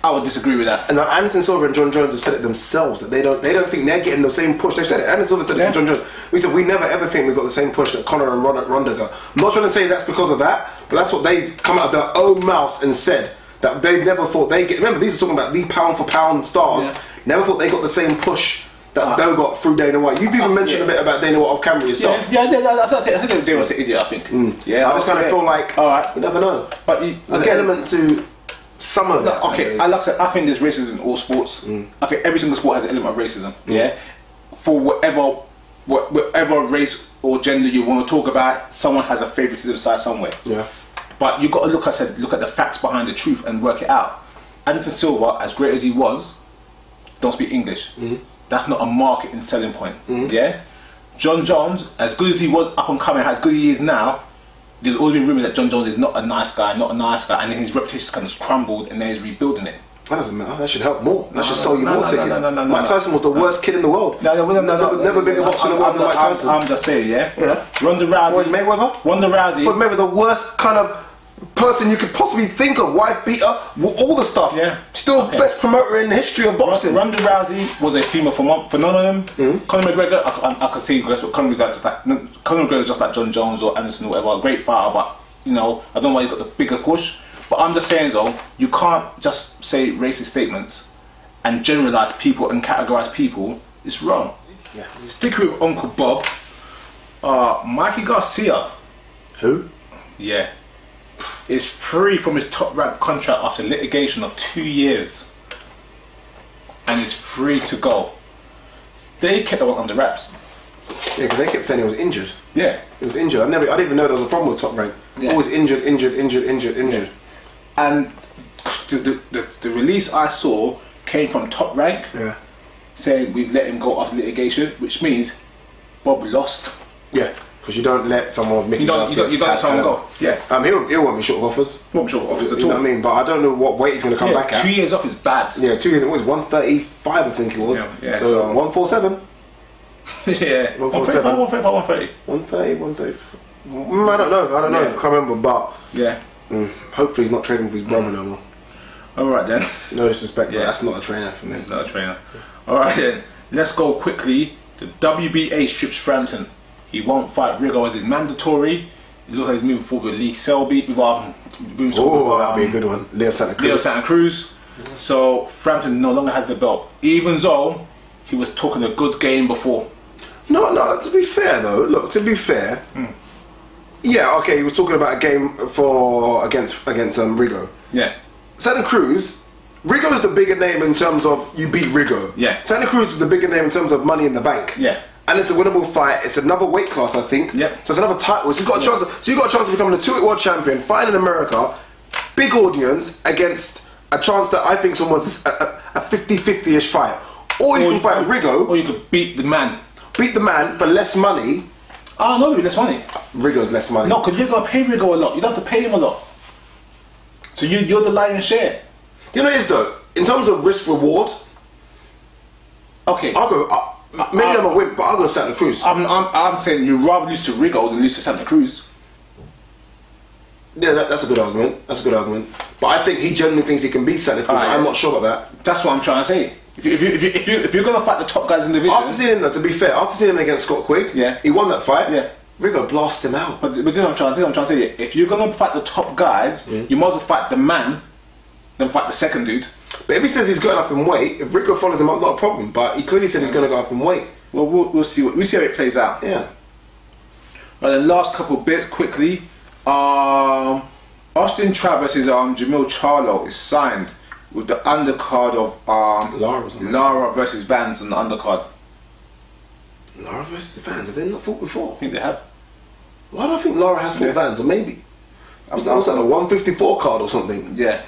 I would disagree with that. And Anderson Silva and John Jones have said it themselves that they don't think they're getting the same push. They've said it. Anderson Silva said it to John Jones. We said we never ever think we got the same push that Conor and Ronda got. I'm not trying to say that's because of that, but that's what they've come out of their own mouths and said. That they never thought they get. Remember, these are talking about the pound for pound stars. Never thought they got the same push that they got through Dana White. You've even mentioned a bit about Dana White off camera yourself. I think Dana White's an idiot. I think. So I just kind of feel like, you never know. But there's an element to some of that. Okay, like I said, I think there's racism in all sports. I think every single sport has an element of racism. For whatever race or gender you want to talk about, someone has a favoritism side somewhere. But you got to look at the facts behind the truth and work it out. Anderson Silva, as great as he was, don't speak English. That's not a marketing selling point. John Jones, as good as he was up and coming, as good as he is now, there's always been rumours that John Jones is not a nice guy, and then his reputation kind of crumbled, and then he's rebuilding it. That doesn't matter. That should help more. That should sell you more tickets. Mike Tyson was the worst kid in the world. Never been a boxer in the world than Mike Tyson. I'm just saying, Ronda Rousey. Floyd Mayweather. Ronda Rousey. Floyd Mayweather, the worst kind of person you could possibly think of. Wife beater, all the stuff. Still best promoter in the history of boxing. Ronda Rousey was a female phenomenon. Conor McGregor, I could see Conor McGregor is just like John Jones or Anderson or whatever. A great fighter, but you know, I don't know why he got the bigger push. But I'm just saying though, you can't just say racist statements and generalise people and categorise people. It's wrong. Stick with Uncle Bob. Mikey Garcia. Who? Is free from his top rank contract after litigation of 2 years. And is free to go. They kept that one under wraps. Yeah, because they kept saying he was injured. He was injured. I didn't even know there was a problem with Top Rank. Always injured. And the release I saw came from Top Rank, saying we've let him go after litigation, which means Bob lost. Yeah, because you don't let someone you don't let someone go. Yeah, he'll want me short of offers. Won't be short of offers at all. You know what I mean? But I don't know what weight he's going to come back at. 2 years off is bad. Yeah, 2 years. It was 135, I think it was. Yeah, so 147. Yeah, 147. 130. 130. I don't know. I can't remember. But yeah, hopefully he's not training with his brother no more. All right then. No disrespect, but that's not a trainer for me. Not a trainer. All right then. Let's go quickly. The WBA strips Frampton. He won't fight Rigo as is mandatory. It looks like he's moving forward with Lee Selby. That'd be a good one. Leo Santa Cruz. So Frampton no longer has the belt, even though he was talking a good game before. No. To be fair though, yeah, okay. He was talking about a game against Rigo. Yeah. Santa Cruz. Rigo is the bigger name in terms of you beat Rigo. Yeah. Santa Cruz is the bigger name in terms of money in the bank. Yeah. And it's a winnable fight. It's another weight class, I think. Yep. So it's another title. So you've got a chance. So you've got a chance of becoming a 2-weight world champion, fighting in America, big audience against a chance that I think was a 50-50-ish fight. Or you can fight Rigo. Or you could beat the man. Beat the man for less money. Oh no, less money. Rigo's less money. No, because you're gonna pay Rigo a lot. You don't have to pay him a lot. So you're the lion's share. You know what it is though? In terms of risk reward. Okay. I'll go. Maybe I'm a win, but I'll go Santa Cruz. I'm saying you'd rather lose to Rigo than lose to Santa Cruz. Yeah, that's a good argument. But I think he genuinely thinks he can beat Santa Cruz. I'm not sure about that. That's what I'm trying to say. If you're gonna fight the top guys in the division, after seeing him though, to be fair, after seeing him against Scott Quigg, he won that fight. Yeah, Rigo blasted him out. But this is what I'm trying to say. If you're gonna fight the top guys, you might as well fight the man than fight the second dude. But if he says he's going up in weight, if Rigo follows him up, not a problem. But he clearly said he's going to go up in weight. Well, we'll see. We'll see how it plays out. Yeah. Right, the last couple bits quickly. Austin Travis's Jamil Charlo is signed with the undercard of Lara versus Vance on the undercard. Lara versus Vance? Have they not fought before? I think they have. Why do I think Lara has fought Vance? Or maybe. I was at a 154 card or something. Yeah.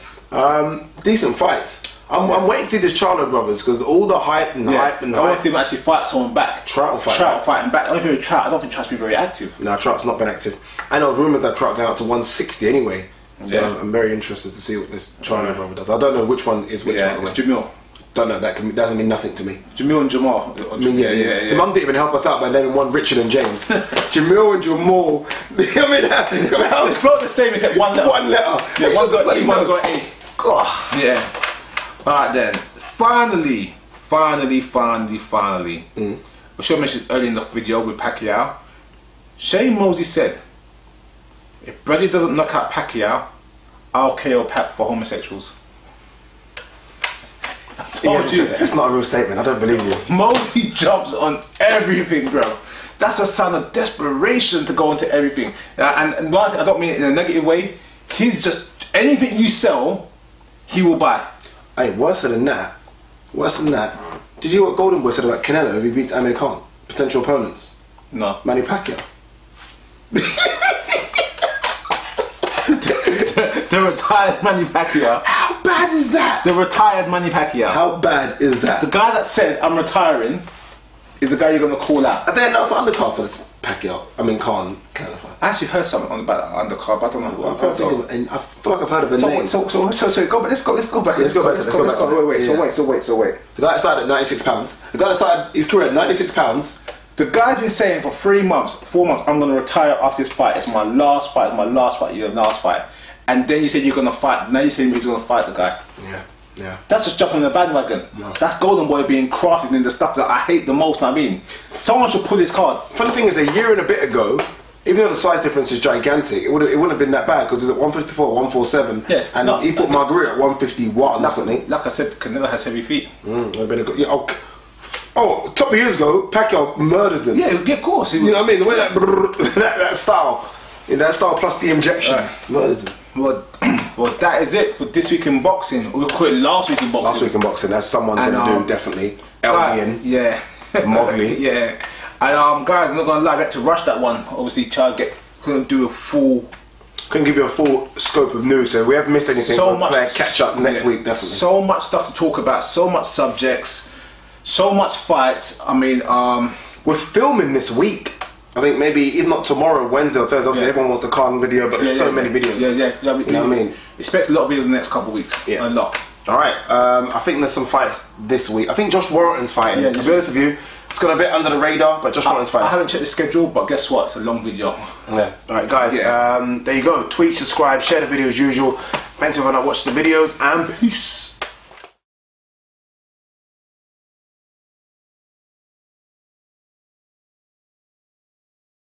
Decent fights. I'm waiting to see this Charlo brothers because all the hype and hype and I want to see him actually fight someone back. Trout fighting back. I don't think Trout's been very active. No, Trout's not been active. I know rumoured that Trout got out to 160 anyway. So I'm very interested to see what this Charlo brother does. I don't know which one is which. Yeah, it's Jamil. Don't know. That doesn't mean nothing to me. Jamil and Jamal. Yeah. The mum didn't even help us out by naming one Richard and James. Jamil and Jamal. I mean, it's both the same except one letter. One letter. Yeah, one's got E, one's got A. God. Yeah. Alright then. Finally. I'm sure I mentioned earlier in the video with Pacquiao. Shane Mosley said, if Brady doesn't knock out Pacquiao, I'll KO Pac for homosexuals. That's not a real statement. I don't believe you. Mosley jumps on everything, bro. That's a sign of desperation to go into everything. And one thing, I don't mean it in a negative way. He's just, anything you sell, he will buy. Hey, worse than that. Did you hear what Golden Boy said about Canelo if he beats Amir Khan? Potential opponents? No. Manny Pacquiao. The retired Manny Pacquiao. How bad is that? The retired Manny Pacquiao. How bad is that? The guy that said, I'm retiring, is the guy you're going to call out. And then that's the undercard for this Khan Canelo fight. I actually heard something about that undercard, but I don't know who. I feel like I've heard of a name. So go back. Let's go back. Let's go back. Wait. The guy that started at 96 pounds. The guy that started his career at 96 pounds. The guy's been saying for 4 months, I'm going to retire after this fight. It's my last fight. Your last fight. And then you said you're going to fight. Now you're saying he's going to fight the guy. Yeah. That's just jumping on the bandwagon. No. That's Golden Boy being crafted in the stuff that I hate the most. I mean, someone should pull his card. Funny thing is, a year and a bit ago, even though the size difference is gigantic, it wouldn't have been that bad because it's at 154, 147, and he fought Marguerite at 151 or something. Like I said, Canelo has heavy feet. Couple of years ago, Pacquiao murders him. Yeah, of course. You know what I mean? The way that style, that style plus the injections, murders him. Well, that is it for this week in boxing. We'll call it last week in boxing. Last week in boxing, that's someone's going to do, definitely. Eldian. Yeah. Mogley. Yeah. And guys, I'm not going to lie, I had to rush that one. Obviously, couldn't do a full couldn't give you a full scope of news. So if we haven't missed anything, So we'll much, play a catch up next week, definitely. So much stuff to talk about, so much subjects, so much fights. I mean, we're filming this week. I think maybe, if not tomorrow, Wednesday or Thursday. Obviously, everyone wants the Khan video, but there's so many videos. You know what I mean? Expect a lot of videos in the next couple of weeks. Yeah. A lot. Alright, I think there's some fights this week. I think Josh Warrington's fighting. To be honest with you, it's gone a bit under the radar, but Josh Warrington's fighting. I haven't checked the schedule, but guess what? It's a long video. Yeah. Alright, guys, there you go. Tweet, subscribe, share the video as usual. Thanks for everyone that watched the videos, and peace.